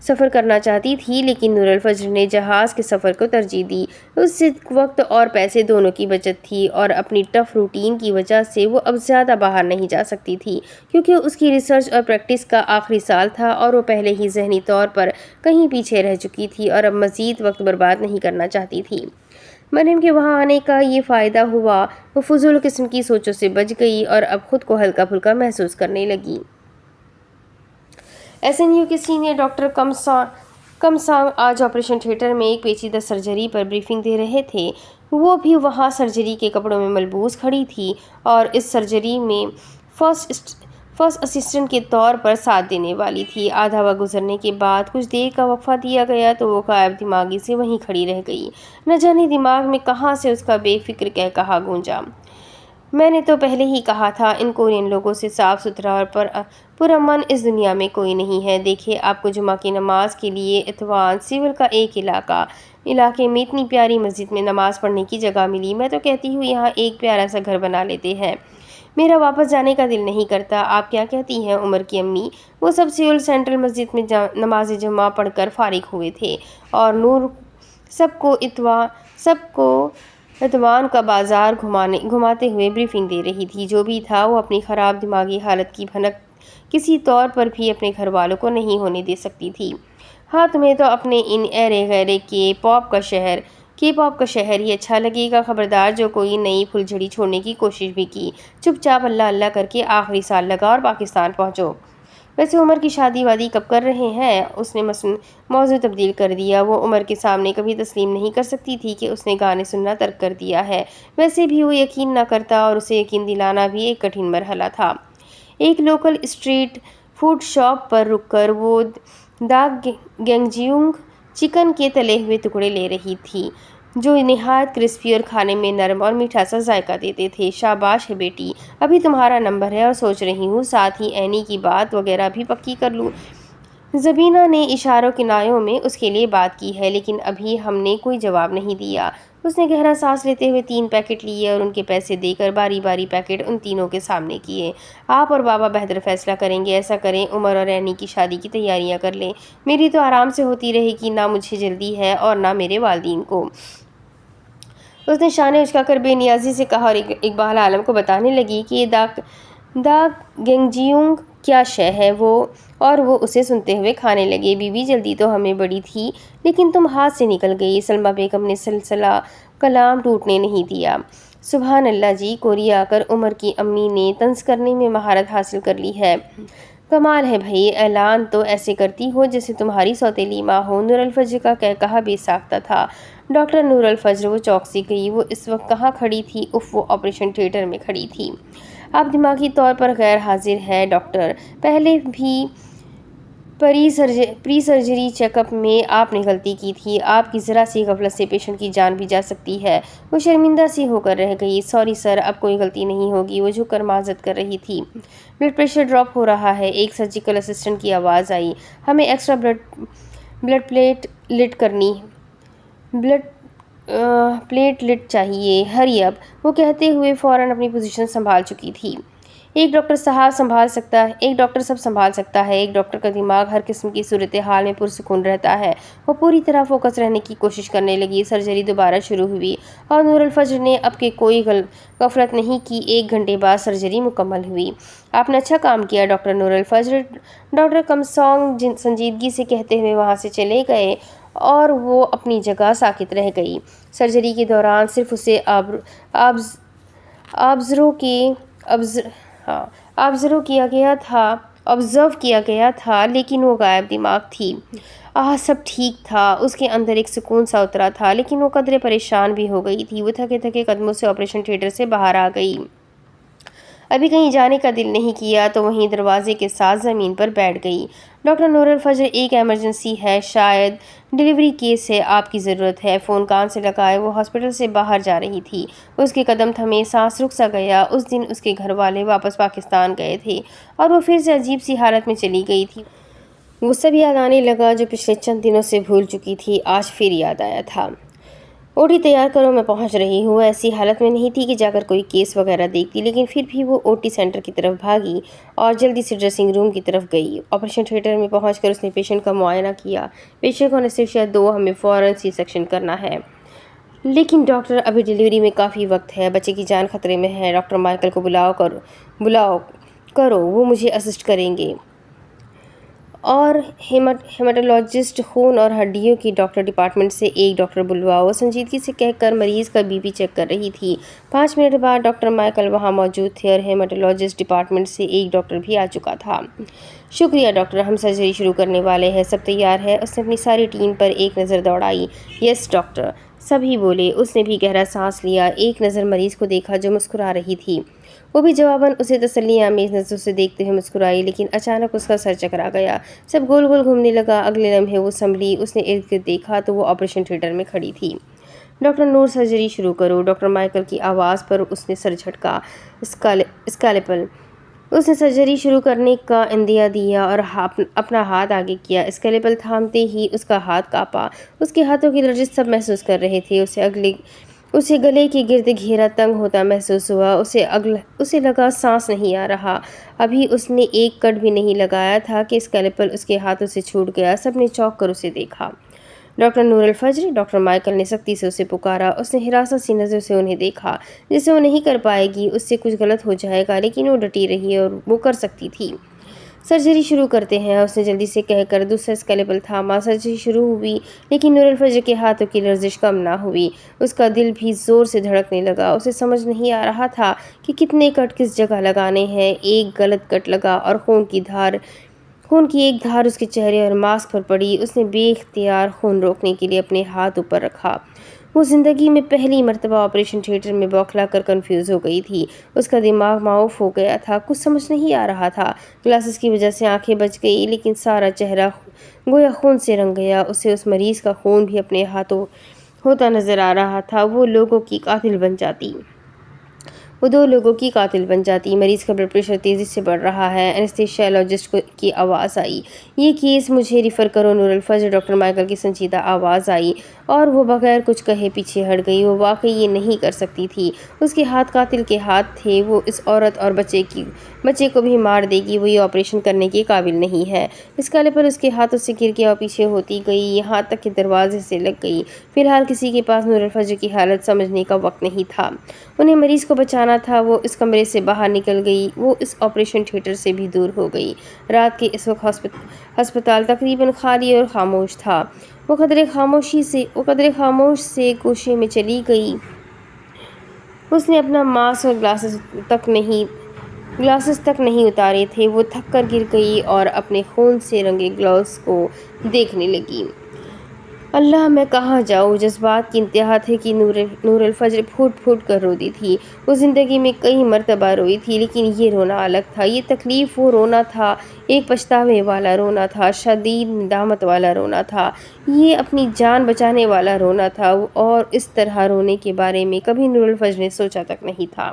سفر کرنا چاہتی تھی، لیکن نور الفجر نے جہاز کے سفر کو ترجیح دی۔ اس سے وقت اور پیسے دونوں کی بچت تھی، اور اپنی ٹف روٹین کی وجہ سے وہ اب زیادہ باہر نہیں جا سکتی تھی، کیونکہ اس کی ریسرچ اور پریکٹس کا آخری سال تھا، اور وہ پہلے ہی ذہنی طور پر کہیں پیچھے رہ چکی تھی اور اب مزید وقت برباد نہیں کرنا چاہتی تھی۔ مریم کے وہاں آنے کا یہ فائدہ ہوا، وہ فضول قسم کی سوچوں سے بچ گئی اور اب خود کو ہلکا پھلکا محسوس کرنے لگی۔ SNU کے سینئر ڈاکٹر کم سانگ آج آپریشن تھیٹر میں ایک پیچیدہ سرجری پر بریفنگ دے رہے تھے۔ وہ بھی وہاں سرجری کے کپڑوں میں ملبوس کھڑی تھی، اور اس سرجری میں فرسٹ اسسٹنٹ کے طور پر ساتھ دینے والی تھی۔ آدھا وقت گزرنے کے بعد کچھ دیر کا وقفہ دیا گیا تو وہ غائب دماغی سے وہیں کھڑی رہ گئی۔ نہ جانے دماغ میں کہاں سے اس کا بے فکر کہا گونجا، میں نے تو پہلے ہی کہا تھا، ان کورین لوگوں سے صاف ستھرا اور پرامن اس دنیا میں کوئی نہیں ہے۔ دیکھیے، آپ کو جمعہ کی نماز کے لیے اتوان سیول کا ایک علاقے میں اتنی پیاری مسجد میں نماز پڑھنے کی جگہ ملی، میں تو کہتی ہوں یہاں ایک پیارا سا گھر بنا لیتے ہیں۔ میرا واپس جانے کا دل نہیں کرتا۔ آپ کیا کہتی ہیں عمر کی امی؟ وہ سب سیول سینٹرل مسجد میں نماز جمعہ پڑھ کر فارغ ہوئے تھے، اور نور سب کو اتوان کا بازار گھماتے ہوئے بریفنگ دے رہی تھی۔ جو بھی تھا، وہ اپنی خراب دماغی حالت کی بھنک کسی طور پر بھی اپنے گھر والوں کو نہیں ہونے دے سکتی تھی۔ ہاں، تمہیں تو اپنے ان ایرے غیرے کے پاپ کا شہر ہی اچھا لگے گا۔ خبردار جو کوئی نئی پھلجھڑی چھوڑنے کی کوشش بھی کی، چپ چاپ اللہ اللہ کر کے آخری سال لگا اور پاکستان پہنچو۔ ویسے عمر کی شادی وادی کب کر رہے ہیں؟ اس نے موضوع تبدیل کر دیا۔ وہ عمر کے سامنے کبھی تسلیم نہیں کر سکتی تھی کہ اس نے گانے سننا ترک کر دیا ہے۔ ویسے بھی وہ یقین نہ کرتا، اور اسے یقین دلانا بھی ایک کٹھن مرحلہ تھا۔ ایک لوکل اسٹریٹ فوڈ شاپ پر رک کر وہ داگ گینگجیونگ چکن کے تلے ہوئے ٹکڑے لے رہی تھی۔ جو نہایت کرسپی اور کھانے میں نرم اور میٹھا سا ذائقہ دیتے تھے۔ شاباش ہے بیٹی، ابھی تمہارا نمبر ہے اور سوچ رہی ہوں ساتھ ہی اینی کی بات وغیرہ بھی پکی کر لوں۔ زبینہ نے اشاروں کنایوں میں اس کے لیے بات کی ہے، لیکن ابھی ہم نے کوئی جواب نہیں دیا۔ اس نے گہرا سانس لیتے ہوئے 3 پیکٹ لیے اور ان کے پیسے دے کر باری باری پیکٹ ان تینوں کے سامنے کیے۔ آپ اور بابا بہتر فیصلہ کریں گے، ایسا کریں عمر اور اینی کی شادی کی تیاریاں کر لیں، میری تو آرام سے ہوتی رہے گی، نہ مجھے جلدی ہے اور نہ میرے والدین کو۔ اس نے شانے اچکا کر بے نیازی سے کہا اور اقبال عالم کو بتانے لگی کہ دا گنگجیونگ کیا شے ہے اور وہ اسے سنتے ہوئے کھانے لگے۔ بی بی جلدی تو ہمیں بڑی تھی، لیکن تم ہاتھ سے نکل گئی۔ سلمیٰ بیگم نے سلسلہ کلام ٹوٹنے نہیں دیا۔ سبحان اللہ جی، کوری آ کر عمر کی امی نے طنز کرنے میں مہارت حاصل کر لی ہے۔ کمال ہے بھائی، اعلان تو ایسے کرتی ہو جیسے تمہاری سوتیلی ماں ہو۔ نور الفجر کا کہا بے ساختہ تھا۔ ڈاکٹر نور الفجر، وہ چوک سی گئی۔ وہ اس وقت کہاں کھڑی تھی؟ وہ آپریشن تھیٹر میں کھڑی تھی۔ آپ دماغی طور پر غیر حاضر ہیں ڈاکٹر۔ پہلے بھی پری سرجری چیک اپ میں آپ نے غلطی کی تھی۔ آپ کی ذرا سی غفلت سے پیشنٹ کی جان بھی جا سکتی ہے۔ وہ شرمندہ سی ہو کر رہ گئی۔ سوری سر، اب کوئی غلطی نہیں ہوگی۔ وہ جھک کر معذرت کر رہی تھی۔ بلڈ پریشر ڈراپ ہو رہا ہے، ایک سرجیکل اسسٹنٹ کی آواز آئی۔ ہمیں ایکسٹرا بلڈ پلیٹ لٹ چاہیے، ہری اب، وہ کہتے ہوئے فوراً اپنی پوزیشن سنبھال چکی تھی۔ ایک ڈاکٹر سب سنبھال سکتا ہے۔ ایک ڈاکٹر کا دماغ ہر قسم کی صورتحال میں پرسکون رہتا ہے۔ وہ پوری طرح فوکس رہنے کی کوشش کرنے لگی۔ سرجری دوبارہ شروع ہوئی اور نور الفجر نے اب کے کوئی غفلت نہیں کی۔ 1 گھنٹے بعد سرجری مکمل ہوئی۔ آپ نے اچھا کام کیا ڈاکٹر نور الفجر، ڈاکٹر کمسانگ سنجیدگی سے کہتے ہوئے وہاں سے چلے گئے اور وہ اپنی جگہ ساکت رہ گئی۔ سرجری کے دوران صرف اسے آبزرو کیا گیا تھا، لیکن وہ غائب دماغ تھی۔ سب ٹھیک تھا۔ اس کے اندر ایک سکون سا اترا تھا، لیکن وہ قدرے پریشان بھی ہو گئی تھی۔ وہ تھکے تھکے قدموں سے آپریشن تھیٹر سے باہر آ گئی۔ ابھی کہیں جانے کا دل نہیں کیا تو وہیں دروازے کے ساتھ زمین پر بیٹھ گئی۔ ڈاکٹر نور الفجر، ایک ایمرجنسی ہے، شاید ڈیلیوری کیس ہے، آپ کی ضرورت ہے۔ فون کان سے لگائے وہ ہاسپٹل سے باہر جا رہی تھی۔ اس کے قدم تھمے، سانس رک سا گیا۔ اس دن اس کے گھر والے واپس پاکستان گئے تھے اور وہ پھر سے عجیب سی حالت میں چلی گئی تھی۔ وہ سب یاد آنے لگا جو پچھلے چند دنوں سے بھول چکی تھی، آج پھر یاد آیا تھا۔ اوٹی تیار کرو، میں پہنچ رہی ہوں۔ ایسی حالت میں نہیں تھی کہ جا کر کوئی کیس وغیرہ دیکھتی، لیکن پھر بھی وہ اوٹی سینٹر کی طرف بھاگی اور جلدی سے ڈریسنگ روم کی طرف گئی۔ آپریشن تھیٹر میں پہنچ کر اس نے پیشنٹ کا معائنہ کیا۔ پیشنٹ کو انیستھیشیا دو، ہمیں فوراً سی سیکشن کرنا ہے۔ لیکن ڈاکٹر، ابھی ڈیلیوری میں کافی وقت ہے، بچے کی جان خطرے میں ہے۔ ڈاکٹر مائیکل کو بلاؤ کرو، وہ مجھے اسسٹ کریں گے۔ اور ہیماٹولوجسٹ، خون اور ہڈیوں کی ڈاکٹر ڈپارٹمنٹ سے ایک ڈاکٹر بلواؤ، وہ سنجیدگی سے کہہ کر مریض کا بی پی چیک کر رہی تھی۔ 5 منٹ بعد ڈاکٹر مائیکل وہاں موجود تھے اور ہیماٹولوجسٹ ڈپارٹمنٹ سے ایک ڈاکٹر بھی آ چکا تھا۔ شکریہ ڈاکٹر، ہم سرجری شروع کرنے والے ہیں، سب تیار ہے؟ اس نے اپنی ساری ٹیم پر ایک نظر دوڑائی۔ یس ڈاکٹر، سبھی بولے۔ اس نے بھی گہرا سانس لیا، ایک نظر مریض کو دیکھا جو مسکرا رہی تھی۔ وہ بھی جواباً اسے تسلی آمیز نظروں سے دیکھتے ہوئے مسکرائی، لیکن اچانک اس کا سر چکرا گیا، سب گول گول گھومنے لگا۔ اگلے لمحے وہ سنبھلی، اس نے ارد گرد دیکھا تو وہ آپریشن تھیٹر میں کھڑی تھی۔ ڈاکٹر نور، سرجری شروع کرو۔ ڈاکٹر مائیکل کی آواز پر اس نے سر جھٹکا۔ اسکیلپل۔ اس نے سرجری شروع کرنے کا عندیہ دیا اور اپنا ہاتھ آگے کیا۔ اسکیلپل تھامتے ہی اس کا ہاتھ کانپا۔ اس کے ہاتھوں کی لرزش سب محسوس کر رہے تھے۔ اسے گلے کے گرد گھیرا تنگ ہوتا محسوس ہوا۔ اسے لگا سانس نہیں آ رہا۔ ابھی اس نے ایک کٹ بھی نہیں لگایا تھا کہ اسکیلپل اس کے ہاتھوں سے چھوٹ گیا۔ سب نے چونک کر اسے دیکھا۔ ڈاکٹر نور الفجر، ڈاکٹر مائیکل نے سختی سے اسے پکارا۔ اس نے حراست سی نظروں سے انہیں دیکھا، جسے وہ نہیں کر پائے گی، اس سے کچھ غلط ہو جائے گا، لیکن وہ ڈٹی رہی اور وہ کر سکتی تھی۔ سرجری شروع کرتے ہیں، اس نے جلدی سے کہہ کر دوسرا اسکیلپل تھاما۔ سرجری شروع ہوئی، لیکن نور الفجر کے ہاتھوں کی لرزش کم نہ ہوئی۔ اس کا دل بھی زور سے دھڑکنے لگا۔ اسے سمجھ نہیں آ رہا تھا کہ کتنے کٹ کس جگہ لگانے ہیں۔ ایک غلط کٹ لگا اور خون کی ایک دھار اس کے چہرے اور ماسک پر پڑی۔ اس نے بے اختیار خون روکنے کے لیے اپنے ہاتھ اوپر رکھا۔ وہ زندگی میں پہلی مرتبہ آپریشن تھیٹر میں بوکھلا کر کنفیوز ہو گئی تھی۔ اس کا دماغ معاف ہو گیا تھا، کچھ سمجھ نہیں آ رہا تھا۔ گلاسز کی وجہ سے آنکھیں بچ گئی، لیکن سارا چہرہ گویا خون سے رنگ گیا۔ اسے اس مریض کا خون بھی اپنے ہاتھوں ہوتا نظر آ رہا تھا، وہ دو لوگوں کی قاتل بن جاتی۔ مریض کا بلڈ پریشر تیزی سے بڑھ رہا ہے۔ اینستھیشیالوجسٹ کی آواز آئی، یہ کیس مجھے ریفر کرو نور الفجر۔ ڈاکٹر مائیکل کی سنجیدہ آواز آئی اور وہ بغیر کچھ کہے پیچھے ہٹ گئی۔ وہ واقعی یہ نہیں کر سکتی تھی، اس کے ہاتھ قاتل کے ہاتھ تھے، وہ اس عورت اور بچے کو بھی مار دے گی، وہ یہ آپریشن کرنے کے قابل نہیں ہے۔ اسکیلپل اس کے ہاتھوں سے گر گیا اور پیچھے ہوتی گئی، یہاں تک کہ دروازے سے لگ گئی۔ فی الحال کسی کے پاس نور الفجر کی حالت سمجھنے کا وقت نہیں تھا، انہیں مریض کو بچانا تھا۔ وہ اس کمرے سے باہر نکل گئی، وہ اس آپریشن تھیٹر سے بھی دور ہو گئی۔ رات کے اس وقت ہسپتال تقریباً خالی اور خاموش تھا۔ وہ قدرے خاموش سے گوشے میں چلی گئی۔ اس نے اپنا ماسک اور گلاسز تک نہیں اتارے تھے۔ وہ تھک کر گر گئی اور اپنے خون سے رنگے گلوز کو دیکھنے لگی۔ اللہ میں کہاں جاؤں؟ جذبات کی انتہا تھی کہ نور الفجر پھوٹ پھوٹ کر روتی تھی۔ وہ زندگی میں کئی مرتبہ روئی تھی، لیکن یہ رونا الگ تھا۔ یہ تکلیف وہ رونا تھا، ایک پچھتاوے والا رونا تھا، شدید ندامت والا رونا تھا، یہ اپنی جان بچانے والا رونا تھا، اور اس طرح رونے کے بارے میں کبھی نور الفجر نے سوچا تک نہیں تھا۔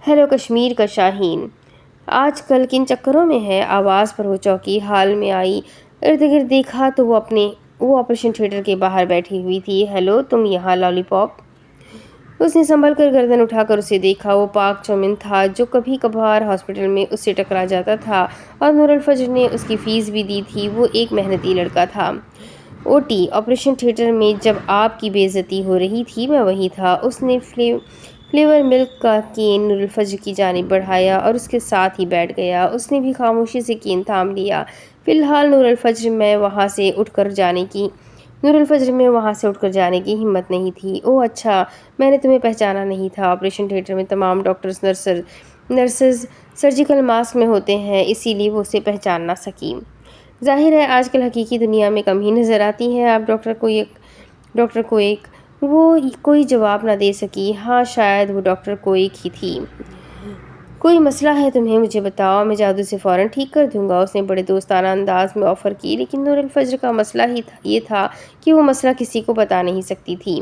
ہیلو کشمیر کا شاہین، آج کل کن چکروں میں ہے؟ آواز پر وہ چوکی، حال میں آئی، ارد گرد دیکھا تو وہ آپریشن تھیٹر کے باہر بیٹھی ہوئی تھی۔ ہیلو، تم یہاں؟ لالی پاپ۔ اس نے سنبھل کر گردن اٹھا کر اسے دیکھا۔ وہ پاک چومن تھا جو کبھی کبھار ہاسپٹل میں اس سے ٹکرا جاتا تھا، اور نور الفجر نے اس کی فیس بھی دی تھی۔ وہ ایک محنتی لڑکا تھا۔ او ٹی آپریشن تھیٹر میں جب آپ کی بے عزتی ہو رہی تھی میں وہیں تھا۔ اس نے فلیور ملک کا کین نور الفجر کی جانب بڑھایا اور اس کے ساتھ ہی بیٹھ گیا۔ اس نے بھی خاموشی سے کین تھام لیا۔ فی الحال نور الفجر میں وہاں سے اٹھ کر جانے کی ہمت نہیں تھی۔ اوہ اچھا، میں نے تمہیں پہچانا نہیں تھا۔ آپریشن تھیٹر میں تمام ڈاکٹرز نرسز سرجیکل ماسک میں ہوتے ہیں، اسی لیے وہ اسے پہچان نہ سکی۔ ظاہر ہے آج کل حقیقی دنیا میں کم ہی نظر آتی ہیں آپ۔ ڈاکٹر کوئک وہ کوئی جواب نہ دے سکی۔ ہاں شاید وہ ڈاکٹر کوئک ہی تھی۔ کوئی مسئلہ ہے تمہیں؟ مجھے بتاؤ، میں جادو سے فوراً ٹھیک کر دوں گا، اس نے بڑے دوستانہ انداز میں آفر کی۔ لیکن نور الفجر کا مسئلہ ہی یہ تھا کہ وہ مسئلہ کسی کو بتا نہیں سکتی تھی۔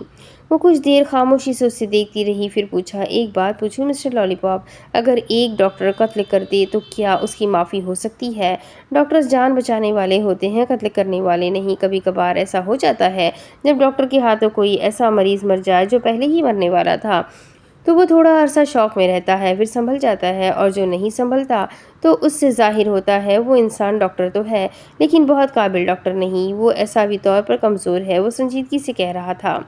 وہ کچھ دیر خاموشی سے اسے دیکھتی رہی، پھر پوچھا، ایک بات پوچھوں مسٹر لالی پاپ، اگر ایک ڈاکٹر قتل کر دے تو کیا اس کی معافی ہو سکتی ہے؟ ڈاکٹرز جان بچانے والے ہوتے ہیں، قتل کرنے والے نہیں۔ کبھی کبھار ایسا ہو جاتا ہے جب ڈاکٹر کے ہاتھوں کوئی ایسا مریض مر جائے جو پہلے ہی مرنے والا تھا، تو وہ تھوڑا عرصہ شوق میں رہتا ہے، پھر سنبھل جاتا ہے، اور جو نہیں سنبھلتا تو اس سے ظاہر ہوتا ہے وہ انسان ڈاکٹر تو ہے لیکن بہت قابل ڈاکٹر نہیں، وہ اعصابی طور پر کمزور ہے۔ وہ سنجیدگی سے کہہ رہا تھا،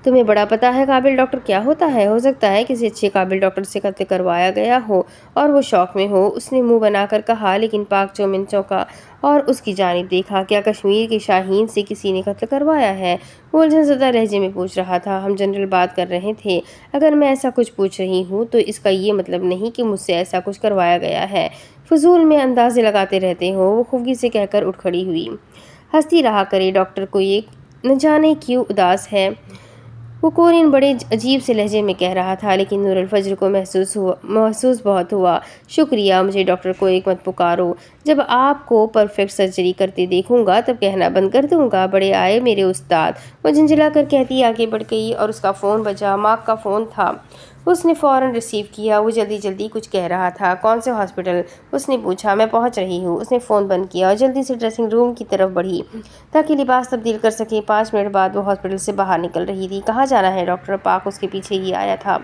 تمہیں بڑا پتہ ہے قابل ڈاکٹر کیا ہوتا ہے؟ ہو سکتا ہے کسی اچھے قابل ڈاکٹر سے قتل کروایا گیا ہو اور وہ شوق میں ہو، اس نے منہ بنا کر کہا۔ لیکن پاک چومن چونکا اور اس کی جانب دیکھا۔ کیا کشمیر کے شاہین سے کسی نے قتل کروایا ہے؟ وہ الجھن زدہ لہجے میں پوچھ رہا تھا۔ ہم جنرل بات کر رہے تھے، اگر میں ایسا کچھ پوچھ رہی ہوں تو اس کا یہ مطلب نہیں کہ مجھ سے ایسا کچھ کروایا گیا ہے، فضول میں اندازے لگاتے رہتے ہو، وہ خفگی سے کہہ کر اٹھ کھڑی ہوئی۔ ہنستی رہا کرے، ڈاکٹر کوئک نہ جانے کیوں اداس ہے، وہ کورین بڑے عجیب سے لہجے میں کہہ رہا تھا، لیکن نور الفجر کو محسوس بہت ہوا۔ شکریہ، مجھے ڈاکٹر کوئک مت پکارو، جب آپ کو پرفیکٹ سرجری کرتے دیکھوں گا تب کہنا بند کر دوں گا۔ بڑے آئے میرے استاد، وہ جھنجھلا کر کہتی آگے بڑھ گئی، اور اس کا فون بجا۔ مارک کا فون تھا، اس نے فوراً ریسیو کیا۔ وہ جلدی کچھ کہہ رہا تھا۔ کون سے ہاسپٹل؟ اس نے پوچھا۔ میں پہنچ رہی ہوں۔ اس نے فون بند کیا اور جلدی سے ڈریسنگ روم کی طرف بڑھی تاکہ لباس تبدیل کر سکے۔ 5 منٹ بعد وہ ہاسپٹل سے باہر نکل رہی تھی۔ کہاں جانا ہے ڈاکٹر؟ پاک اس کے پیچھے ہی آیا تھا۔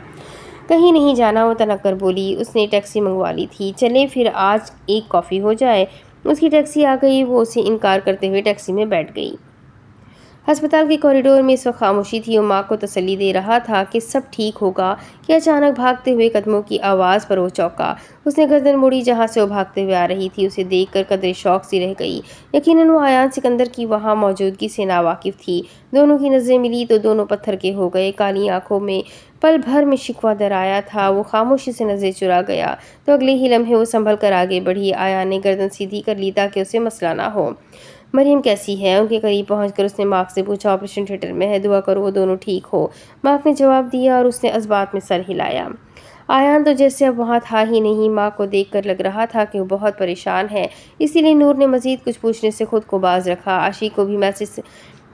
کہیں نہیں جانا، وہ تنک کر بولی۔ اس نے ٹیکسی منگوا لی تھی، چلیں پھر آج ایک کافی ہو جائے۔ اس کی ٹیکسی آ گئی، وہ اسے انکار کرتے ہوئے ٹیکسی میں بیٹھ گئی۔ ہسپتال کے کوریڈور میں اس وقت خاموشی تھی۔ وہ ماں کو تسلی دے رہا تھا کہ سب ٹھیک ہوگا کہ اچانک بھاگتے ہوئے قدموں کی آواز پر وہ چونکا۔ اس نے گردن موڑی جہاں سے وہ بھاگتے ہوئے آ رہی تھی۔ اسے دیکھ کر قدرے شوق سی رہ گئی۔ یقیناً وہ آیان سکندر کی وہاں موجودگی سے ناواقف تھی۔ دونوں کی نظریں ملی تو دونوں پتھر کے ہو گئے۔ کالی آنکھوں میں پل بھر میں شکوہ در آیا تھا۔ وہ خاموشی سے نظریں چرا گیا تو اگلے ہی لمحے وہ سنبھل کر آگے بڑھی۔ آیان نے گردن سیدھی کر لی تاکہ اسے مسئلہ نہ ہو۔ مریم کیسی ہے؟ ان کے قریب پہنچ کر اس نے مارک سے پوچھا۔ آپریشن تھیٹر میں ہے، دعا کرو وہ دونوں ٹھیک ہو، مارک نے جواب دیا، اور اس نے اثبات میں سر ہلایا۔ آیان تو جیسے اب وہاں تھا ہی نہیں۔ مارک کو دیکھ کر لگ رہا تھا کہ وہ بہت پریشان ہے، اسی لیے نور نے مزید کچھ پوچھنے سے خود کو باز رکھا۔ عاشق کو بھی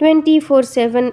24/7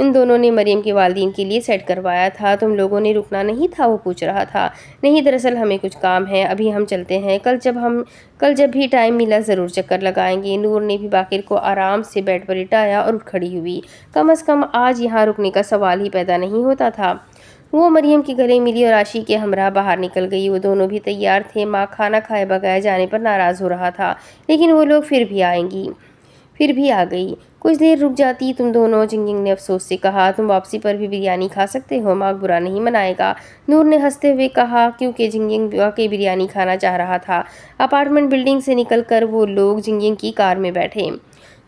ان دونوں نے مریم کے والدین کے لیے سیٹ کروایا تھا۔ تم لوگوں نے رکنا نہیں تھا؟ وہ پوچھ رہا تھا۔ نہیں، دراصل ہمیں کچھ کام ہے، ابھی ہم چلتے ہیں، کل جب بھی ٹائم ملا ضرور چکر لگائیں گے۔ نور نے بھی باقر کو آرام سے بیڈ پر لٹایا اور اٹھ کھڑی ہوئی۔ کم از کم آج یہاں رکنے کا سوال ہی پیدا نہیں ہوتا تھا۔ وہ مریم کے گلے ملی اور عاشق کے ہمراہ باہر نکل گئی۔ وہ دونوں بھی تیار تھے۔ ماں کھانا کھائے بغیر جانے پر ناراض ہو رہا تھا، لیکن وہ لوگ پھر بھی آ گئی۔ کچھ دیر رک جاتی تم دونوں، جنگنگ نے افسوس سے کہا۔ تم واپسی پر بھی بریانی کھا سکتے ہو، ماں برا نہیں منائے گا، نور نے ہنستے ہوئے کہا، کیونکہ جنگنگ واقعی بریانی کھانا چاہ رہا تھا۔ اپارٹمنٹ بلڈنگ سے نکل کر وہ لوگ جنگنگ کی کار میں بیٹھے۔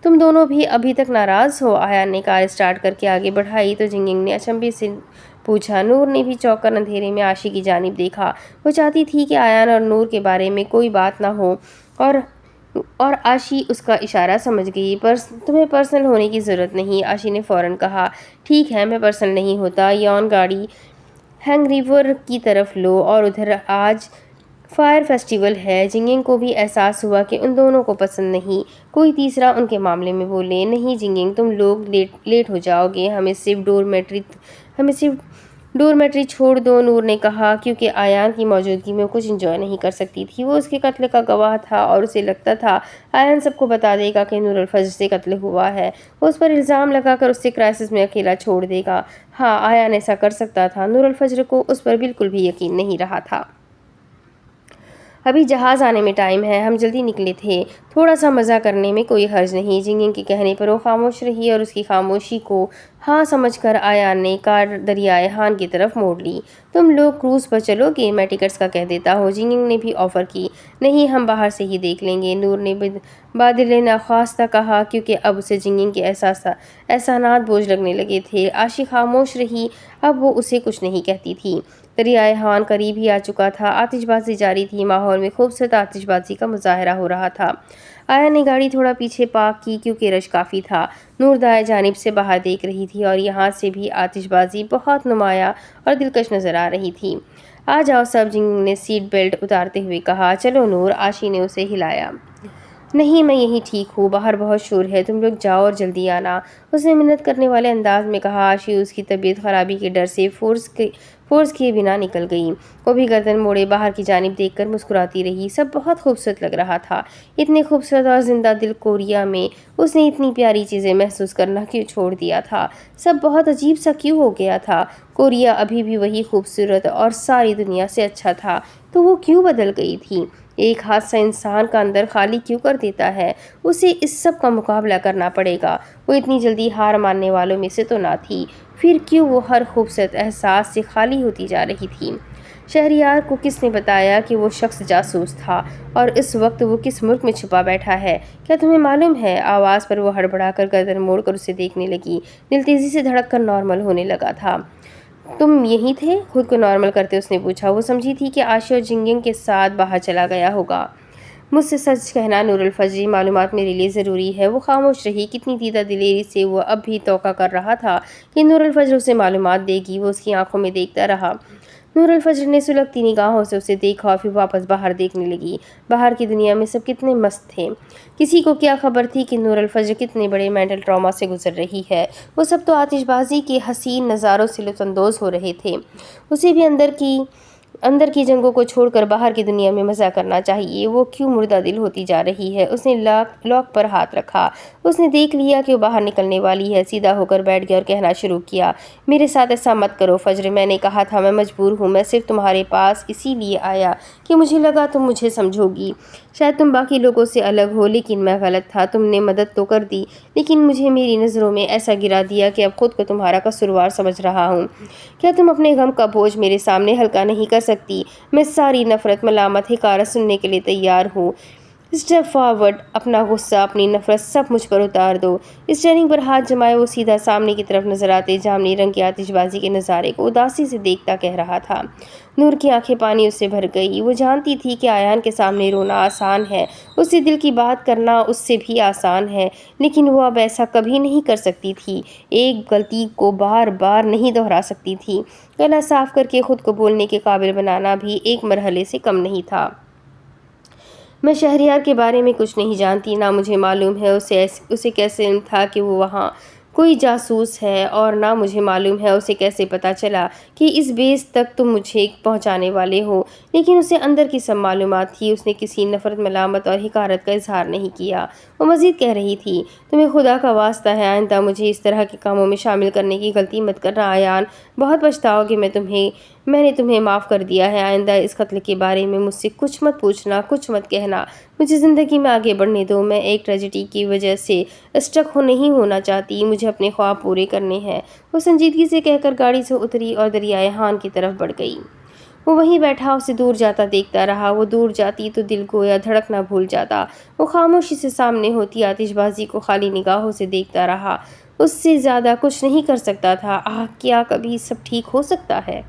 تم دونوں بھی ابھی تک ناراض ہو؟ آیان نے کار اسٹارٹ کر کے آگے بڑھائی تو جنگنگ نے اچنبھے سے پوچھا۔ نور نے بھی چونک کر اندھیرے میں عاشق کی جانب دیکھا۔ وہ چاہتی تھی کہ آیان اور نور کے بارے میں کوئی بات نہ ہو، اور عاشی اس کا اشارہ سمجھ گئی۔ تمہیں پرسنل ہونے کی ضرورت نہیں، عاشی نے فوراً کہا۔ ٹھیک ہے، میں پرسنل نہیں ہوتا۔ یون گاڑی ہینگ ریور کی طرف لو، اور ادھر آج فائر فیسٹیول ہے۔ جنگنگ کو بھی احساس ہوا کہ ان دونوں کو پسند نہیں کوئی تیسرا ان کے معاملے میں بولے۔ نہیں جنگنگ، تم لوگ لیٹ ہو جاؤ گے، ہمیں صرف ڈورمیٹری چھوڑ دو، نور نے کہا، کیونکہ آیان کی موجودگی میں وہ کچھ انجوائے نہیں کر سکتی تھی۔ وہ اس کے قتل کا گواہ تھا اور اسے لگتا تھا آیان سب کو بتا دے گا کہ نور الفجر سے قتل ہوا ہے۔ وہ اس پر الزام لگا کر اسے کرائسس میں اکیلا چھوڑ دے گا۔ ہاں، آیان ایسا کر سکتا تھا۔ نور الفجر کو اس پر بالکل بھی یقین نہیں رہا تھا۔ ابھی جہاز آنے میں ٹائم ہے، ہم جلدی نکلے تھے، تھوڑا سا مزہ کرنے میں کوئی حرج نہیں۔ جنگنگ کے کہنے پر وہ خاموش رہی اور اس کی خاموشی کو ہاں سمجھ کر آیان نے کار دریائے ہان کی طرف موڑ لی۔ تم لوگ کروز پر چلو گے؟ میں ٹکٹس کا کہہ دیتا ہوں، جنگنگ نے بھی آفر کی۔ نہیں، ہم باہر سے ہی دیکھ لیں گے، نور نے بادل ناخواستہ کہا، کیونکہ اب اسے جنگنگ کے احسانات بوجھ لگنے لگے تھے۔ عاشق خاموش رہی، اب وہ اسے کچھ نہیں کہتی تھی۔ دریائے ہان قریب ہی آ چکا تھا، آتش بازی جاری تھی، ماحول میں خوبصورت آتش بازی کا مظاہرہ ہو رہا تھا۔ آیان نے گاڑی تھوڑا پیچھے پارک کی کیونکہ رش کافی تھا۔ نور دائیں جانب سے باہر دیکھ رہی تھی اور یہاں سے بھی آتش بازی بہت نمایاں اور دلکش نظر آ رہی تھی۔ آ جاؤ سب، جنگنگ نے سیٹ بیلٹ اتارتے ہوئے کہا۔ چلو نور، عاشی نے اسے ہلایا۔ نہیں، میں یہیں ٹھیک ہوں، باہر بہت شور ہے، تم لوگ جاؤ اور جلدی آنا، اس نے منت کرنے والے انداز میں کہا۔ عاشی اس کی طبیعت خرابی کے ڈر سے فورس کیے بنا نکل گئی۔ وہ بھی گردن موڑے باہر کی جانب دیکھ کر مسکراتی رہی۔ سب بہت خوبصورت لگ رہا تھا، اتنے خوبصورت اور زندہ دل کوریا میں اس نے اتنی پیاری چیزیں محسوس کرنا کیوں چھوڑ دیا تھا؟ سب بہت عجیب سا کیوں ہو گیا تھا؟ کوریا ابھی بھی وہی خوبصورت اور ساری دنیا سے اچھا تھا، تو وہ کیوں بدل گئی تھی؟ ایک حادثہ انسان کا اندر خالی کیوں کر دیتا ہے؟ اسے اس سب کا مقابلہ کرنا پڑے گا۔ وہ اتنی جلدی ہار ماننے والوں میں سے تو نہ تھی، پھر کیوں وہ ہر خوبصورت احساس سے خالی ہوتی جا رہی تھی؟ شہریار کو کس نے بتایا کہ وہ شخص جاسوس تھا اور اس وقت وہ کس ملک میں چھپا بیٹھا ہے؟ کیا تمہیں معلوم ہے؟ آواز پر وہ ہڑبڑا کر گردن موڑ کر اسے دیکھنے لگی۔ دل تیزی سے دھڑک کر نارمل ہونے لگا تھا۔ تم یہیں تھے؟ خود کو نارمل کرتے اس نے پوچھا۔ وہ سمجھی تھی کہ عاشی اور جنگنگ کے ساتھ باہر چلا گیا ہوگا۔ مجھ سے سچ کہنا نور الفجر، معلومات میرے لیے ضروری ہے۔ وہ خاموش رہی، کتنی دیدہ دلیری سے وہ اب بھی توقع کر رہا تھا کہ نور الفجر اسے معلومات دے گی۔ وہ اس کی آنکھوں میں دیکھتا رہا۔ نور الفجر نے سلگتی نگاہوں سے اسے دیکھا اور پھر واپس باہر دیکھنے لگی۔ باہر کی دنیا میں سب کتنے مست تھے، کسی کو کیا خبر تھی کہ نور الفجر کتنے بڑے مینٹل ٹراما سے گزر رہی ہے۔ وہ سب تو آتش بازی کے حسین نظاروں سے لطف اندوز ہو رہے تھے، اسے بھی اندر کی جنگوں کو چھوڑ کر باہر کی دنیا میں مزہ کرنا چاہیے۔ وہ کیوں مردہ دل ہوتی جا رہی ہے؟ اس نے لاک پر ہاتھ رکھا۔ اس نے دیکھ لیا کہ وہ باہر نکلنے والی ہے، سیدھا ہو کر بیٹھ گیا اور کہنا شروع کیا، میرے ساتھ ایسا مت کرو فجر، میں نے کہا تھا، میں مجبور ہوں، میں صرف تمہارے پاس اسی لیے آیا کہ مجھے لگا تم مجھے سمجھو گی، شاید تم باقی لوگوں سے الگ ہو، لیکن میں غلط تھا، تم نے مدد تو کر دی لیکن مجھے میری نظروں میں ایسا گرا دیا کہ اب خود کو تمہارا قصوروار سمجھ رہا ہوں۔ کیا تم اپنے غم کا بوجھ میرے سامنے ہلکا نہیں کر سکتی؟ میں ساری نفرت، ملامت، حقارت سننے کے لیے تیار ہوں۔ اسٹیپ فارورڈ، اپنا غصہ، اپنی نفرت سب مجھ پر اتار دو۔ اسٹیئرنگ پر ہاتھ جمائے وہ سیدھا سامنے کی طرف نظر آتے جامنی رنگ کی آتش بازی کے نظارے کو اداسی سے دیکھتا کہہ رہا تھا۔ نور کی آنکھیں پانی اس سے بھر گئی۔ وہ جانتی تھی کہ آیان کے سامنے رونا آسان ہے، اس سے دل کی بات کرنا اس سے بھی آسان ہے، لیکن وہ اب ایسا کبھی نہیں کر سکتی تھی، ایک غلطی کو بار بار نہیں دہرا سکتی تھی۔ گلا صاف کر کے خود کو بولنے کے قابل بنانا بھی ایک مرحلے سے کم نہیں تھا۔ میں شہریار کے بارے میں کچھ نہیں جانتی، نہ مجھے معلوم ہے اسے کیسے علم تھا کہ وہ وہاں کوئی جاسوس ہے، اور نہ مجھے معلوم ہے اسے کیسے پتہ چلا کہ اس بیس تک تم مجھے پہنچانے والے ہو، لیکن اسے اندر کی سب معلومات تھی۔ اس نے کسی نفرت، ملامت اور حقارت کا اظہار نہیں کیا۔ وہ مزید کہہ رہی تھی، تمہیں خدا کا واسطہ ہے آئندہ مجھے اس طرح کے کاموں میں شامل کرنے کی غلطی مت کرنا ایان، بہت پچھتاؤ گے۔ میں نے تمہیں معاف کر دیا ہے، آئندہ اس قتل کے بارے میں مجھ سے کچھ مت پوچھنا، کچھ مت کہنا۔ مجھے زندگی میں آگے بڑھنے دو، میں ایک ٹریجڈی کی وجہ سے اسٹک نہیں ہونا چاہتی، مجھے اپنے خواب پورے کرنے ہیں۔ وہ سنجیدگی سے کہہ کر گاڑی سے اتری اور دریائے ہان کی طرف بڑھ گئی۔ وہ وہیں بیٹھا اسے دور جاتا دیکھتا رہا۔ وہ دور جاتی تو دل گویا دھڑکنا بھول جاتا۔ وہ خاموشی سے سامنے ہوتی آتش بازی کو خالی نگاہوں سے دیکھتا رہا۔ اس سے زیادہ کچھ نہیں کر سکتا تھا۔ کیا کبھی سب ٹھیک ہو سکتا ہے؟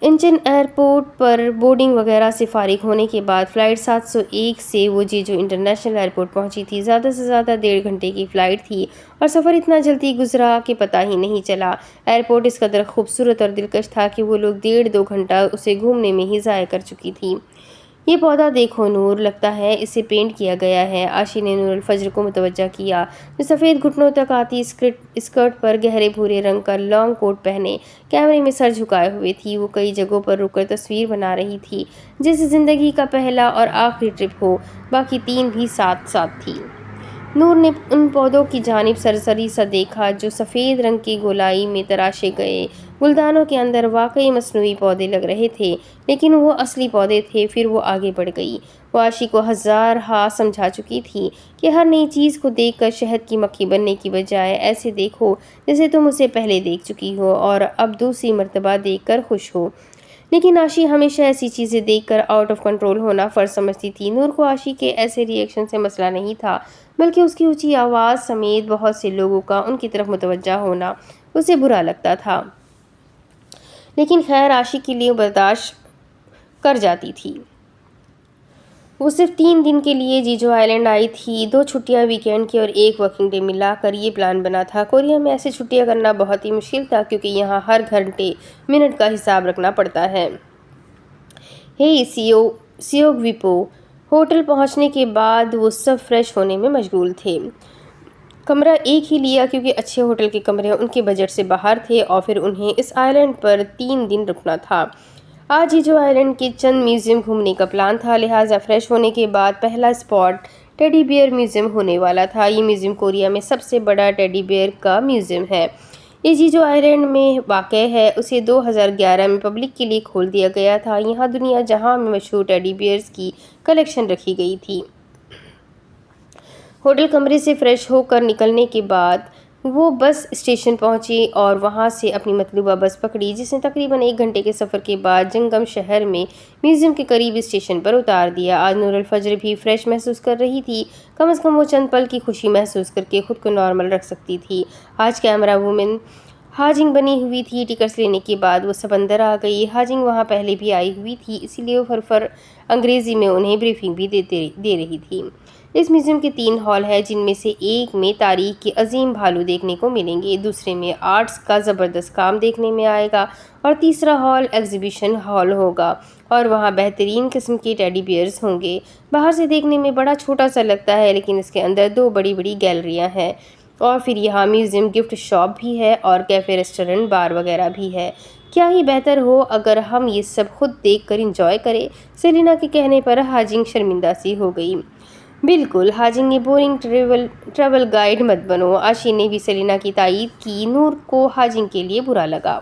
انچن ایئرپورٹ پر بورڈنگ وغیرہ سے فارغ ہونے کے بعد فلائٹ 701 سے وہ جو انٹرنیشنل ایئرپورٹ پہنچی تھی۔ زیادہ سے زیادہ 1.5 گھنٹے کی فلائٹ تھی اور سفر اتنا جلدی گزرا کہ پتہ ہی نہیں چلا۔ ایئرپورٹ اس قدر خوبصورت اور دلکش تھا کہ وہ لوگ 1.5-2 گھنٹہ اسے گھومنے میں ہی ضائع کر چکی تھی۔ یہ پودا دیکھو نور، لگتا ہے اسے پینٹ کیا گیا ہے۔ عاشی نے نور الفجر کو متوجہ کیا، جو سفید گھٹنوں تک آتی اسکرٹ پر گہرے بھورے رنگ کا لانگ کوٹ پہنے کیمرے میں سر جھکائے ہوئے تھی۔ وہ کئی جگہوں پر رک کر تصویر بنا رہی تھی، جیسے زندگی کا پہلا اور آخری ٹرپ ہو۔ باقی 3 بھی ساتھ ساتھ تھی۔ نور نے ان پودوں کی جانب سرسری سا دیکھا جو سفید رنگ کی گولائی میں تراشے گئے گلدانوں کے اندر واقعی مصنوعی پودے لگ رہے تھے، لیکن وہ اصلی پودے تھے۔ پھر وہ آگے بڑھ گئی۔ وہ عاشی کو 1000 ہا سمجھا چکی تھی کہ ہر نئی چیز کو دیکھ کر شہد کی مکھی بننے کی بجائے ایسے دیکھو جیسے تم اسے پہلے دیکھ چکی ہو اور اب دوسری مرتبہ دیکھ کر خوش ہو۔ لیکن عاشی ہمیشہ ایسی چیزیں دیکھ کر آؤٹ آف کنٹرول ہونا فرض سمجھتی تھی۔ نور کو عاشی کے ایسے ری ایکشن سے مسئلہ نہیں تھا، بلکہ اس کی اونچی آواز سمیت بہت سے لوگوں کا ان کی طرف متوجہ ہونا اسے برا لگتا تھا۔ لیکن خیر، عاشی کے لیے برداشت کر جاتی تھی۔ وہ صرف 3 دن کے لیے جیجو آئلینڈ آئی تھی، 2 چھٹیاں ویکینڈ کی اور 1 ورکنگ ڈے ملا کر یہ پلان بنا تھا۔ کوریا میں ایسی چھٹیاں کرنا بہت ہی مشکل تھا، کیونکہ یہاں ہر گھنٹے منٹ کا حساب رکھنا پڑتا ہے۔ سیوگویپو ہوٹل پہنچنے کے بعد وہ سب فریش ہونے میں مشغول تھے۔ کمرہ ایک ہی لیا کیونکہ اچھے ہوٹل کے کمرے ان کے بجٹ سے باہر تھے، اور پھر انہیں اس آئلینڈ پر 3 دن رکنا تھا۔ آج جیجو آئلینڈ کے چند میوزیم گھومنے کا پلان تھا، لہٰذا فریش ہونے کے بعد پہلا اسپاٹ ٹیڈی بیئر میوزیم ہونے والا تھا۔ یہ میوزیم کوریا میں سب سے بڑا ٹیڈی بیئر کا میوزیم ہے۔ یہ جیجو آئلینڈ میں واقع ہے۔ اسے 2011 میں پبلک کے لیے کھول دیا گیا تھا۔ یہاں دنیا جہاں میں مشہور ٹیڈی بیئرز کی کلیکشن رکھی گئی تھی۔ ہوٹل کمرے سے فریش ہو کر نکلنے کے بعد وہ بس اسٹیشن پہنچی اور وہاں سے اپنی مطلوبہ بس پکڑی، جس نے تقریباً 1 گھنٹے کے سفر کے بعد جنگم شہر میں میوزیم کے قریب اسٹیشن پر اتار دیا۔ آج نور الفجر بھی فریش محسوس کر رہی تھی، کم از کم وہ چند پل کی خوشی محسوس کر کے خود کو نارمل رکھ سکتی تھی۔ آج کیمرہ وومن ہاجنگ بنی ہوئی تھی۔ ٹکٹس لینے کے بعد وہ سب اندر آ گئی۔ ہاجنگ وہاں پہلے بھی آئی ہوئی تھی، اسی لیے وہ فر انگریزی میں انہیں بریفنگ بھی دے رہی تھی۔ اس میوزیم کے 3 ہال ہیں، جن میں سے ایک میں تاریخ کے عظیم بھالو دیکھنے کو ملیں گے، دوسرے میں آرٹس کا زبردست کام دیکھنے میں آئے گا، اور تیسرا ہال ایگزیبیشن ہال ہوگا، اور وہاں بہترین قسم کے ٹیڈی بیئرز ہوں گے۔ باہر سے دیکھنے میں بڑا چھوٹا سا لگتا ہے، لیکن اس کے اندر 2 بڑی بڑی گیلریاں ہیں، اور پھر یہاں میوزیم گفٹ شاپ بھی ہے اور کیفے، ریسٹورنٹ، بار وغیرہ بھی ہے۔ کیا ہی بہتر ہو اگر ہم یہ سب خود دیکھ کر انجوائے کریں۔ سیلینا کے کہنے پر ہاجنگ شرمندہ سی ہو گئی۔ بالکل، ہاجنگ یہ بورنگ ٹریول گائیڈ مت بنو۔ عاشی نے بھی سیلینا کی تائید کی۔ نور کو ہاجنگ کے لیے برا لگا۔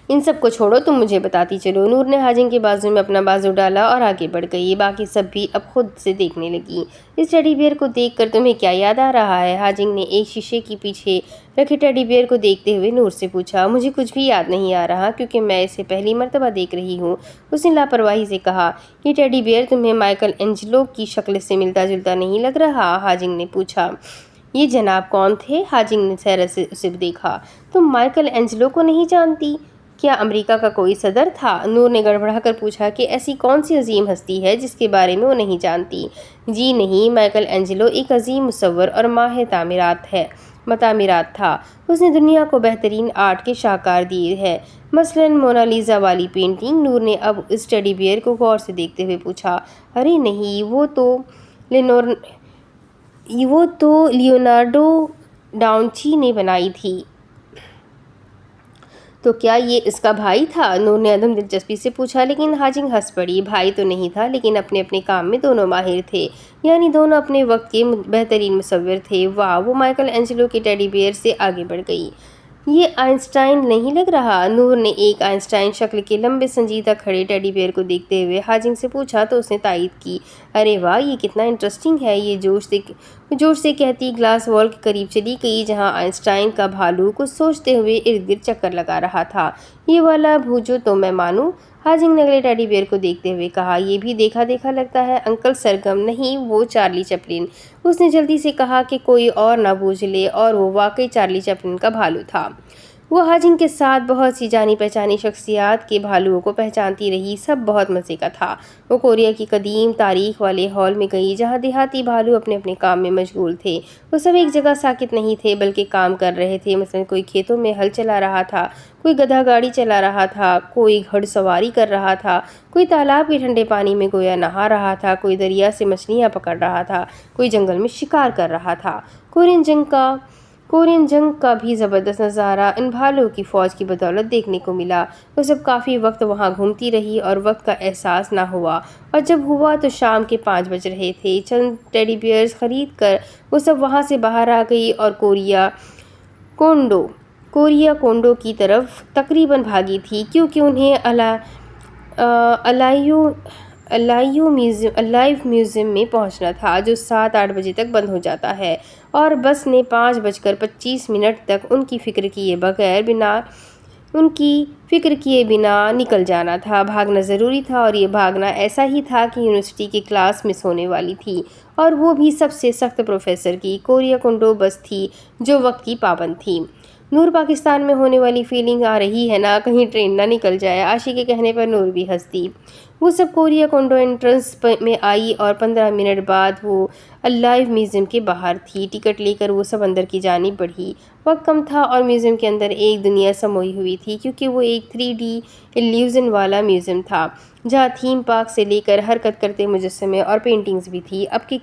ان سب کو چھوڑو، تم مجھے بتاتی چلو۔ نور نے ہاجنگ کے بازو میں اپنا بازو ڈالا اور آگے بڑھ گئی۔ باقی سب بھی اب خود سے دیکھنے لگی۔ اس ٹیڈی بیئر کو دیکھ کر تمہیں کیا یاد آ رہا ہے؟ ہاجنگ نے ایک شیشے کے پیچھے رکھے ٹیڈی بیئر کو دیکھتے ہوئے نور سے پوچھا۔ مجھے کچھ بھی یاد نہیں آ رہا، کیونکہ میں اسے پہلی مرتبہ دیکھ رہی ہوں، اس نے لاپرواہی سے کہا۔ یہ ٹیڈی بیئر تمہیں مائیکل اینجلو کی شکل سے ملتا جلتا نہیں لگ رہا؟ ہاجنگ نے پوچھا۔ یہ جناب کون تھے؟ ہاجنگ نے حیرت سے اسے دیکھا۔ تم مائیکل اینجلو کو نہیں جانتی؟ کیا امریکہ کا کوئی صدر تھا؟ نور نے گڑبڑا کر پوچھا کہ ایسی کون سی عظیم ہستی ہے جس کے بارے میں وہ نہیں جانتی؟ جی نہیں، مائیکل اینجلو ایک عظیم مصور اور ماہر تعمیرات تھا۔ اس نے دنیا کو بہترین آرٹ کے شاہکار دیے ہیں، مثلاً مونالیزا والی پینٹنگ۔ نور نے اب اس ٹیڈی بیئر کو غور سے دیکھتے ہوئے پوچھا۔ ارے نہیں، وہ تو وہ تو لیونارڈو ڈاونچی نے بنائی تھی۔ تو کیا یہ اس کا بھائی تھا؟ نور نے عدم دلچسپی سے پوچھا، لیکن ہاجنگ ہنس پڑی۔ بھائی تو نہیں تھا، لیکن اپنے اپنے کام میں دونوں ماہر تھے، یعنی دونوں اپنے وقت کے بہترین مصور تھے۔ واہ! وہ مائیکل اینجلو کے ٹیڈی بیئر سے آگے بڑھ گئی۔ یہ آئنسٹائن نہیں لگ رہا؟ نور نے ایک آئنسٹائن شکل کے لمبے سنجیدہ کھڑے ٹیڈی بیئر کو دیکھتے ہوئے ہاجنگ سے پوچھا تو اس نے تائید کی۔ ارے واہ، یہ کتنا انٹرسٹنگ ہے! یہ جوش سے کہتی گلاس وال کے قریب چلی گئی جہاں آئنسٹائن کا بھالو کچھ سوچتے ہوئے ارد گرد چکر لگا رہا تھا۔ یہ والا بھوجو تو میں مانوں، ہاجنگ نے اگلے ٹیڈی بیئر کو دیکھتے ہوئے کہا۔ یہ بھی دیکھا دیکھا لگتا ہے انکل سرگم۔ نہیں، وہ چارلی چپلن، اس نے جلدی سے کہا کہ کوئی اور نہ بوجھ لے، اور وہ واقعی چارلی چپلن کا بھالو تھا۔ وہ ہاجنگ کے ساتھ بہت سی جانی پہچانی شخصیات کے بھالوؤں کو پہچانتی رہی، سب بہت مزے کا تھا۔ وہ کوریا کی قدیم تاریخ والے ہال میں گئی جہاں دیہاتی بھالو اپنے اپنے کام میں مشغول تھے۔ وہ سب ایک جگہ ساکت نہیں تھے بلکہ کام کر رہے تھے، مثلاً کوئی کھیتوں میں ہل چلا رہا تھا، کوئی گدھا گاڑی چلا رہا تھا، کوئی گھڑ سواری کر رہا تھا، کوئی تالاب کے ٹھنڈے پانی میں گویا نہا رہا تھا، کوئی دریا سے مچھلیاں پکڑ رہا تھا، کوئی جنگل میں شکار کر رہا تھا۔ کورین جنگ کا بھی زبردست نظارہ ان بھالوں کی فوج کی بدولت دیکھنے کو ملا۔ وہ سب کافی وقت وہاں گھومتی رہی اور وقت کا احساس نہ ہوا، اور جب ہوا تو شام کے 5 بج رہے تھے۔ چند ٹیڈی بیئرز خرید کر وہ سب وہاں سے باہر آ گئی اور کوریا کونڈو کی طرف تقریباً بھاگی تھی، کیونکہ انہیں الائیو میوزیم میں پہنچنا تھا جو 7-8 بجے تک بند ہو جاتا ہے، اور بس نے 5:25 تک ان کی فکر کیے بنا نکل جانا تھا۔ بھاگنا ضروری تھا، اور یہ بھاگنا ایسا ہی تھا کہ یونیورسٹی کی کلاس مس ہونے والی تھی، اور وہ بھی سب سے سخت پروفیسر کی۔ کوریا کونڈو بس تھی جو وقت کی پابند تھی۔ نور، پاکستان میں ہونے والی فیلنگ آ رہی ہے نا، کہیں ٹرین نہ نکل جائے۔ عاشی کے کہنے پر نور بھی ہنس دی۔ وہ سب کوریا کونڈو انٹرنس میں آئی اور 15 منٹ بعد وہ الائیو میوزیم کے باہر تھی۔ ٹکٹ لے کر وہ سب اندر کی جانب بڑھی۔ وقت کم تھا اور میوزیم کے اندر ایک دنیا سموئی ہوئی تھی، کیونکہ وہ ایک 3D ایلیوژن والا میوزیم تھا جہاں تھیم پارک سے لے کر حرکت کرتے مجسمے اور پینٹنگز بھی تھی۔ اب کہ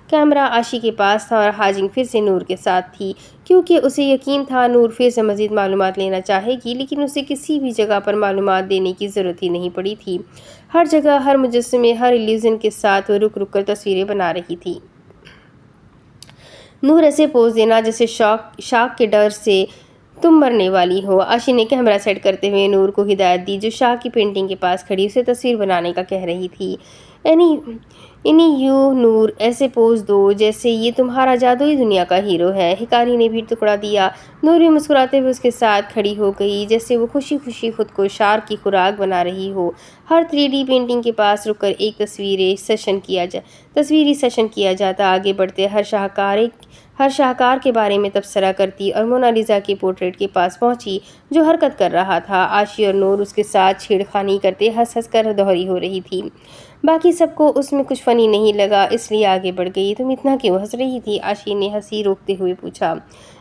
کیمرہ عاشی کے پاس تھا اور ہاجنگ پھر سے نور کے ساتھ تھی، کیونکہ اسے یقین تھا نور پھر سے مزید معلومات لینا چاہے گی، لیکن اسے کسی بھی جگہ پر معلومات دینے کی ضرورت ہی نہیں پڑی تھی۔ ہر جگہ، ہر مجسمے، ہر ایلیوژن کے ساتھ وہ رک رک کر تصویریں بنا رہی تھی۔ نور، ایسے پوز دینا جیسے شاک کے ڈر سے تم مرنے والی ہو۔ عاشی نے کیمرہ سیٹ کرتے ہوئے نور کو ہدایت دی، جو شاک کی پینٹنگ کے پاس کھڑی اسے تصویر بنانے کا کہہ رہی تھی۔ نور، ایسے پوز دو جیسے یہ تمہارا جادوئی دنیا کا ہیرو ہے۔ ہکاری نے بھی ٹکڑا دیا۔ نور بھی مسکراتے ہوئے اس کے ساتھ کھڑی ہو گئی، جیسے وہ خوشی خوشی خود کو شارک کی خوراک بنا رہی ہو۔ ہر 3D پینٹنگ کے پاس رک کر ایک تصویری سیشن کیا جاتا۔ آگے بڑھتے ہر شاہکار کے بارے میں تبصرہ کرتی اور مونا لیزا کے پورٹریٹ کے پاس پہنچی جو حرکت کر رہا تھا۔ عاشی اور نور اس کے ساتھ چھیڑ خانی کرتے ہنس ہنس کر دوہری ہو رہی تھی۔ باقی سب کو اس میں کچھ فنی نہیں لگا، اس لیے آگے بڑھ گئی۔ تم اتنا کیوں ہنس رہی تھی؟ عاشی نے ہنسی روکتے ہوئے پوچھا۔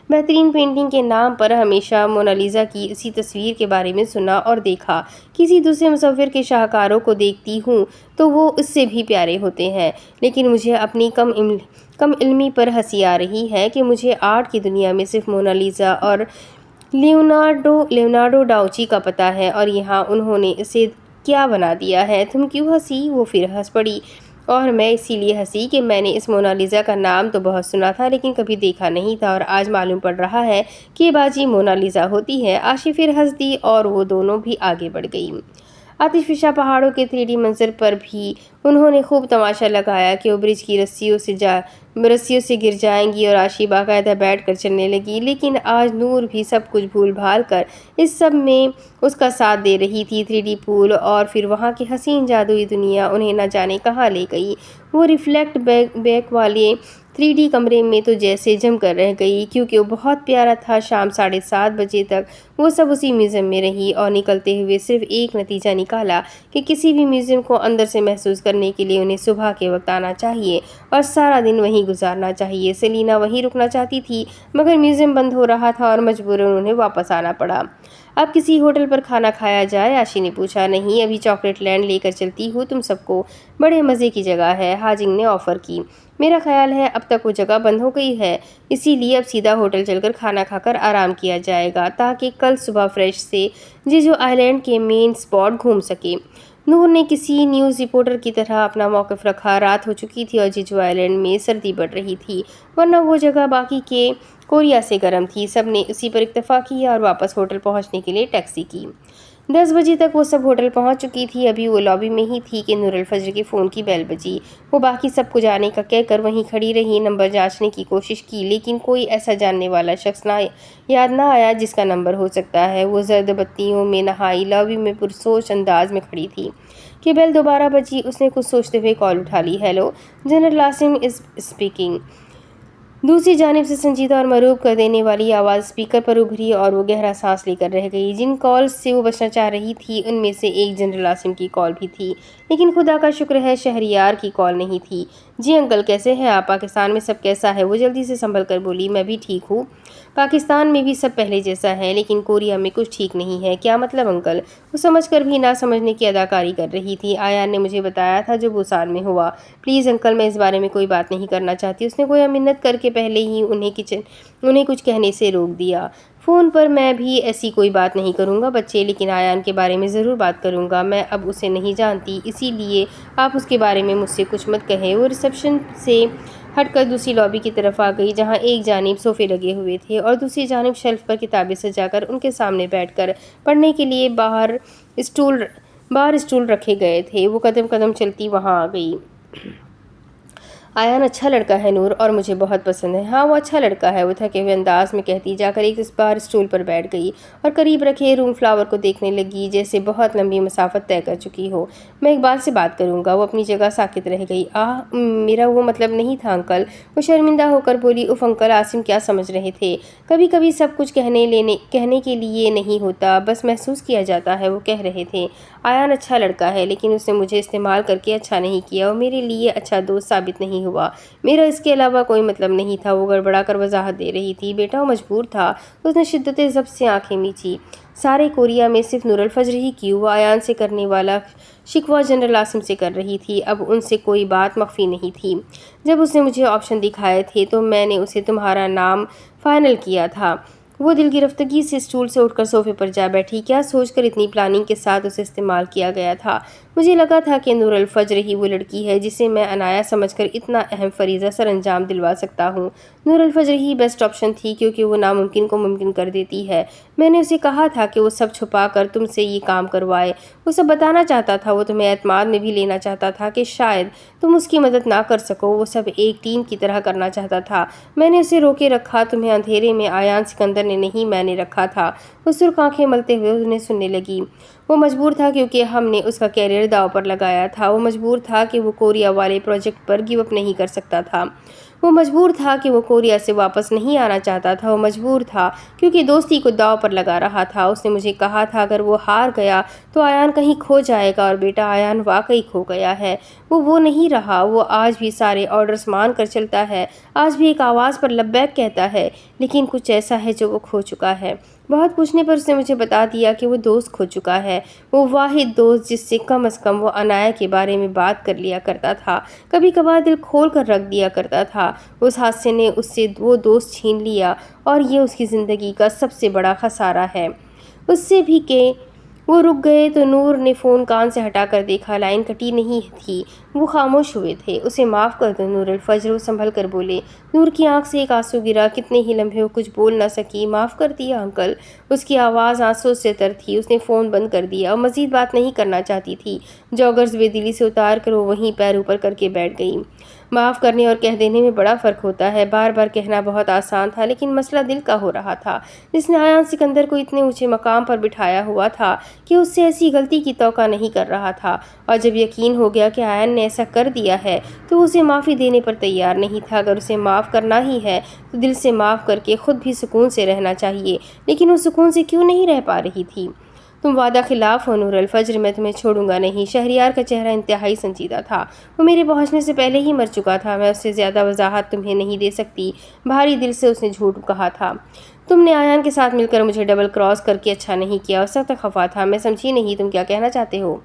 بہترین پینٹنگ کے نام پر ہمیشہ مونا لیزا کی اسی تصویر کے بارے میں سنا اور دیکھا۔ کسی دوسرے مصور کے شاہکاروں کو دیکھتی ہوں تو وہ اس سے بھی پیارے ہوتے ہیں، لیکن مجھے اپنی کم علمی پر ہنسی آ رہی ہے کہ مجھے آرٹ کی دنیا میں صرف مونا لیزا اور لیونارڈو ڈاونچی کا پتہ ہے، اور یہاں انہوں نے اسے کیا بنا دیا ہے۔ تم کیوں ہنسی؟ وہ پھر ہنس پڑی۔ اور میں اسی لیے ہنسی کہ میں نے اس مونا لیزا کا نام تو بہت سنا تھا لیکن کبھی دیکھا نہیں تھا، اور آج معلوم پڑ رہا ہے کہ یہ باجی مونا لیزا ہوتی ہے۔ عاشی پھر ہنس دی اور وہ دونوں بھی آگے بڑھ گئیں۔ آتش فشاں پہاڑوں کے 3D منظر پر بھی انہوں نے خوب تماشا لگایا کہ وہ برج کی رسیوں سے گر جائیں گی، اور عاشی باقاعدہ بیٹھ کر چلنے لگی۔ لیکن آج نور بھی سب کچھ بھول بھال کر اس سب میں اس کا ساتھ دے رہی تھی۔ 3D پول اور پھر وہاں کی حسین جادوئی دنیا انہیں نہ جانے کہاں لے گئی۔ وہ ریفلیکٹ بیک والے 3D کمرے میں تو جیسے جم کر رہ گئی، کیونکہ وہ بہت پیارا تھا۔ شام 7:30 بجے تک وہ سب اسی میوزیم میں رہی اور نکلتے ہوئے صرف ایک نتیجہ نکالا کہ کسی بھی میوزیم کو اندر سے محسوس کرنے کے لیے انہیں صبح کے وقت آنا چاہیے اور سارا دن وہیں گزارنا چاہیے۔ سیلینا وہیں رکنا چاہتی تھی، مگر میوزیم بند ہو رہا تھا اور مجبوراً انہیں واپس آنا پڑا۔ اب کسی ہوٹل پر کھانا کھایا جائے؟ آشی نے پوچھا۔ نہیں، ابھی چاکلیٹ لینڈ لے کر چلتی ہوں تم سب کو، بڑے مزے کی جگہ ہے، ہاجنگ نے آفر کی۔ میرا خیال ہے اب تک وہ جگہ بند ہو گئی ہے، اسی لیے اب سیدھا ہوٹل چل کر کھانا کھا کر آرام کیا جائے گا تاکہ کل صبح فریش سے جیجو آئی لینڈ کے مین اسپاٹ گھوم سکے۔ نور نے کسی نیوز رپورٹر کی طرح اپنا موقف رکھا۔ رات ہو چکی تھی اور جیجو آئی لینڈ میں سردی بڑھ رہی تھی، ورنہ وہ جگہ باقی کے کوریا سے گرم تھی۔ سب نے اسی پر اتفاق کیا اور واپس ہوٹل پہنچنے کے لیے ٹیکسی کی۔ 10 بجے تک وہ سب ہوٹل پہنچ چکی تھی۔ ابھی وہ لابی میں ہی تھی کہ نور الفجر کے فون کی بیل بجی۔ وہ باقی سب کو جانے کا کہہ کر وہیں کھڑی رہی، نمبر جانچنے کی کوشش کی لیکن کوئی ایسا جاننے والا شخص یاد نہ آیا جس کا نمبر ہو سکتا ہے۔ وہ زرد بتیوں میں نہائی لابی میں پرسوچ انداز میں کھڑی تھی کہ بیل دوبارہ بجی۔ اس نے کچھ سوچتے ہوئے کال اٹھا لی۔ Hello, general Asim is speaking. دوسری جانب سے سنجیدہ اور مرعوب کر دینے والی آواز اسپیکر پر ابھری اور وہ گہرا سانس لے کر رہ گئی۔ جن کالز سے وہ بچنا چاہ رہی تھی ان میں سے ایک جنرل عاصم کی کال بھی تھی، لیکن خدا کا شکر ہے شہریار کی کال نہیں تھی۔ جی انکل، کیسے ہیں آپ؟ پاکستان میں سب کیسا ہے؟ وہ جلدی سے سنبھل کر بولی۔ میں بھی ٹھیک ہوں، پاکستان میں بھی سب پہلے جیسا ہے، لیکن کوریا میں کچھ ٹھیک نہیں ہے۔ کیا مطلب انکل؟ وہ سمجھ کر بھی نہ سمجھنے کی اداکاری کر رہی تھی۔ آیان نے مجھے بتایا تھا جو بوسان میں ہوا۔ پلیز انکل، میں اس بارے میں کوئی بات نہیں کرنا چاہتی۔ اس نے گویا منت کر کے پہلے ہی انہیں کچھ کہنے سے روک دیا۔ فون پر میں بھی ایسی کوئی بات نہیں کروں گا بچے، لیکن آیان کے بارے میں ضرور بات کروں گا۔ میں اب اسے نہیں جانتی، اسی لیے آپ اس کے بارے میں مجھ سے کچھ مت کہیں۔ وہ ریسپشن سے ہٹ کر دوسری لابی کی طرف آ گئی جہاں ایک جانب صوفے لگے ہوئے تھے اور دوسری جانب شیلف پر کتابیں سجا کر ان کے سامنے بیٹھ کر پڑھنے کے لیے باہر اسٹول رکھے گئے تھے۔ وہ قدم قدم چلتی وہاں آ گئی۔ آیان اچھا لڑکا ہے نور، اور مجھے بہت پسند ہے۔ ہاں، وہ اچھا لڑکا ہے، وہ تھکے ہوئے انداز میں کہتی جا کر ایک بار اسٹول پر بیٹھ گئی اور قریب رکھے روم فلاور کو دیکھنے لگی جیسے بہت لمبی مسافت طے کر چکی ہو۔ میں اقبال سے بات کروں گا۔ وہ اپنی جگہ ساکت رہ گئی۔ میرا وہ مطلب نہیں تھا انکل، وہ شرمندہ ہو کر بولی۔ اف انکل، عاصم کیا سمجھ رہے تھے؟ کبھی کبھی سب کچھ کہنے کے لیے نہیں ہوتا، بس محسوس کیا جاتا ہے۔ وہ کہہ رہے تھے آیان اچھا لڑکا ہے، لیکن اس نے مجھے استعمال کر کے اچھا نہیں کیا، وہ میرے لیے اچھا دوست ثابت نہیں ہوا۔ میرا اس کے علاوہ کوئی مطلب نہیں تھا۔ وہ گڑبڑا کر وضاحت دے رہی تھی۔ بیٹا، وہ مجبور تھا۔ اس نے شدت ضبط سے آنکھیں میچی۔ سارے کوریا میں صرف نور الفجر ہی کیوں؟ وہ آیان سے کرنے والا شکوہ جنرل عاصم سے کر رہی تھی۔ اب ان سے کوئی بات مخفی نہیں تھی۔ جب اس نے مجھے آپشن دکھائے تھے تو میں نے اسے تمہارا نام فائنل کیا تھا۔ وہ دل گرفتگی سے اسٹول سے اٹھ کر صوفے پر جا بیٹھی۔ کیا سوچ کر اتنی پلاننگ کے ساتھ اسے استعمال کیا گیا تھا؟ مجھے لگا تھا کہ نور الفجر ہی وہ لڑکی ہے جسے میں عنایہ سمجھ کر اتنا اہم فریضہ سر انجام دلوا سکتا ہوں۔ نور الفجر ہی بیسٹ آپشن تھی کیونکہ وہ ناممکن کو ممکن کر دیتی ہے۔ میں نے اسے کہا تھا کہ وہ سب چھپا کر تم سے یہ کام کروائے۔ وہ سب بتانا چاہتا تھا، وہ تمہیں اعتماد میں بھی لینا چاہتا تھا کہ شاید تم اس کی مدد نہ کر سکو۔ وہ سب ایک ٹیم کی طرح کرنا چاہتا تھا۔ میں نے اسے روکے رکھا، تمہیں اندھیرے میں آیان سکندر نے نہیں، میں نے رکھا تھا۔ وہ سرخ آنکھیں ملتے ہوئے انہیں سننے لگی۔ وہ مجبور تھا کیونکہ ہم نے اس کا کیریئر داؤ پر لگایا تھا۔ وہ مجبور تھا کہ وہ کوریا والے پروجیکٹ پر گیو اپ نہیں کر سکتا تھا۔ وہ مجبور تھا کہ وہ کوریا سے واپس نہیں آنا چاہتا تھا۔ وہ مجبور تھا کیونکہ دوستی کو داؤ پر لگا رہا تھا۔ اس نے مجھے کہا تھا اگر وہ ہار گیا تو آیان کہیں کھو جائے گا، اور بیٹا آیان واقعی کھو گیا ہے۔ وہ نہیں رہا۔ وہ آج بھی سارے آرڈرز مان کر چلتا ہے، آج بھی ایک آواز پر لبیک کہتا ہے، لیکن کچھ ایسا ہے جو وہ کھو چکا ہے۔ بہت پوچھنے پر اس نے مجھے بتا دیا کہ وہ دوست کھو چکا ہے، وہ واحد دوست جس سے کم از کم وہ عنایہ کے بارے میں بات کر لیا کرتا تھا، کبھی کبھار دل کھول کر رکھ دیا کرتا تھا۔ اس حادثے نے اس سے وہ دوست چھین لیا اور یہ اس کی زندگی کا سب سے بڑا خسارہ ہے۔ اس سے بھی کہ وہ رک گئے تو نور نے فون کان سے ہٹا کر دیکھا، لائن کٹی نہیں تھی، وہ خاموش ہوئے تھے۔ اسے معاف کر دو نور الفجر، وہ سنبھل کر بولے۔ نور کی آنکھ سے ایک آنسو گرا، کتنے ہی لمحے وہ کچھ بول نہ سکی۔ معاف کر دیا انکل؟ اس کی آواز آنسو سے تر تھی۔ اس نے فون بند کر دیا، اور مزید بات نہیں کرنا چاہتی تھی۔ جاگرز بے دلی سے اتار کر وہ وہیں پیر اوپر کر کے بیٹھ گئی۔ معاف کرنے اور کہہ دینے میں بڑا فرق ہوتا ہے۔ بار بار کہنا بہت آسان تھا، لیکن مسئلہ دل کا ہو رہا تھا، جس نے آیان سکندر کو اتنے اونچے مقام پر بٹھایا ہوا تھا کہ اس سے ایسی غلطی کی توقع نہیں کر رہا تھا، اور جب یقین ہو گیا کہ آیان نے ایسا کر دیا ہے تو وہ اسے معافی دینے پر تیار نہیں تھا۔ اگر اسے معاف کرنا ہی ہے تو دل سے معاف کر کے خود بھی سکون سے رہنا چاہیے، لیکن وہ سکون سے کیوں نہیں رہ پا رہی تھی؟ تم وعدہ خلاف ہو نور الفجر، میں تمہیں چھوڑوں گا نہیں۔ شہریار کا چہرہ انتہائی سنجیدہ تھا۔ وہ میرے پہنچنے سے پہلے ہی مر چکا تھا، میں اس سے زیادہ وضاحت تمہیں نہیں دے سکتی۔ بھاری دل سے اس نے جھوٹ کہا تھا۔ تم نے آیان کے ساتھ مل کر مجھے ڈبل کراس کر کے اچھا نہیں کیا، اس وقت خفا تھا، میں سمجھی نہیں تم کیا کہنا چاہتے ہو۔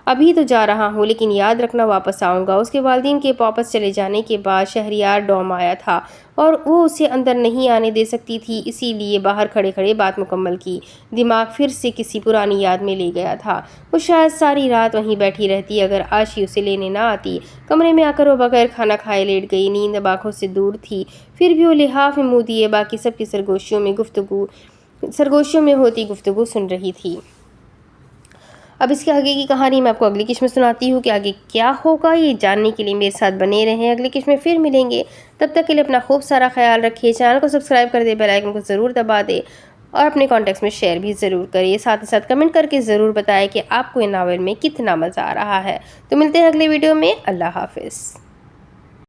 ابھی تو جا رہا ہوں لیکن یاد رکھنا واپس آؤں گا۔ اس کے والدین کے واپس چلے جانے کے بعد شہریار ڈوم آیا تھا اور وہ اسے اندر نہیں آنے دے سکتی تھی، اسی لیے باہر کھڑے کھڑے بات مکمل کی۔ دماغ پھر سے کسی پرانی یاد میں لے گیا تھا۔ وہ شاید ساری رات وہیں بیٹھی رہتی اگر عاشی اسے لینے نہ آتی۔ کمرے میں آ کر وہ بغیر کھانا کھائے لیٹ گئی، نیند اب آنکھوں سے دور تھی، پھر بھی وہ لحاف میں منہ دیے باقی سب کی سرگوشیوں میں ہوتی گفتگو سن رہی تھی۔ اب اس کے آگے کی کہانی میں آپ کو اگلی قسط میں سناتی ہوں کہ آگے کیا ہوگا۔ یہ جاننے کے لیے میرے ساتھ بنے رہیں، اگلی قسط میں پھر ملیں گے۔ تب تک کے لیے اپنا خوب سارا خیال رکھیے، چینل کو سبسکرائب کر دے، بیل آئیکن کو ضرور دبا دے اور اپنے کانٹیکٹس میں شیئر بھی ضرور کریے۔ ساتھ ہی ساتھ کمنٹ کر کے ضرور بتائیں کہ آپ کو یہ ناول میں کتنا مزہ آ رہا ہے۔ تو ملتے ہیں اگلے ویڈیو میں۔ اللہ حافظ۔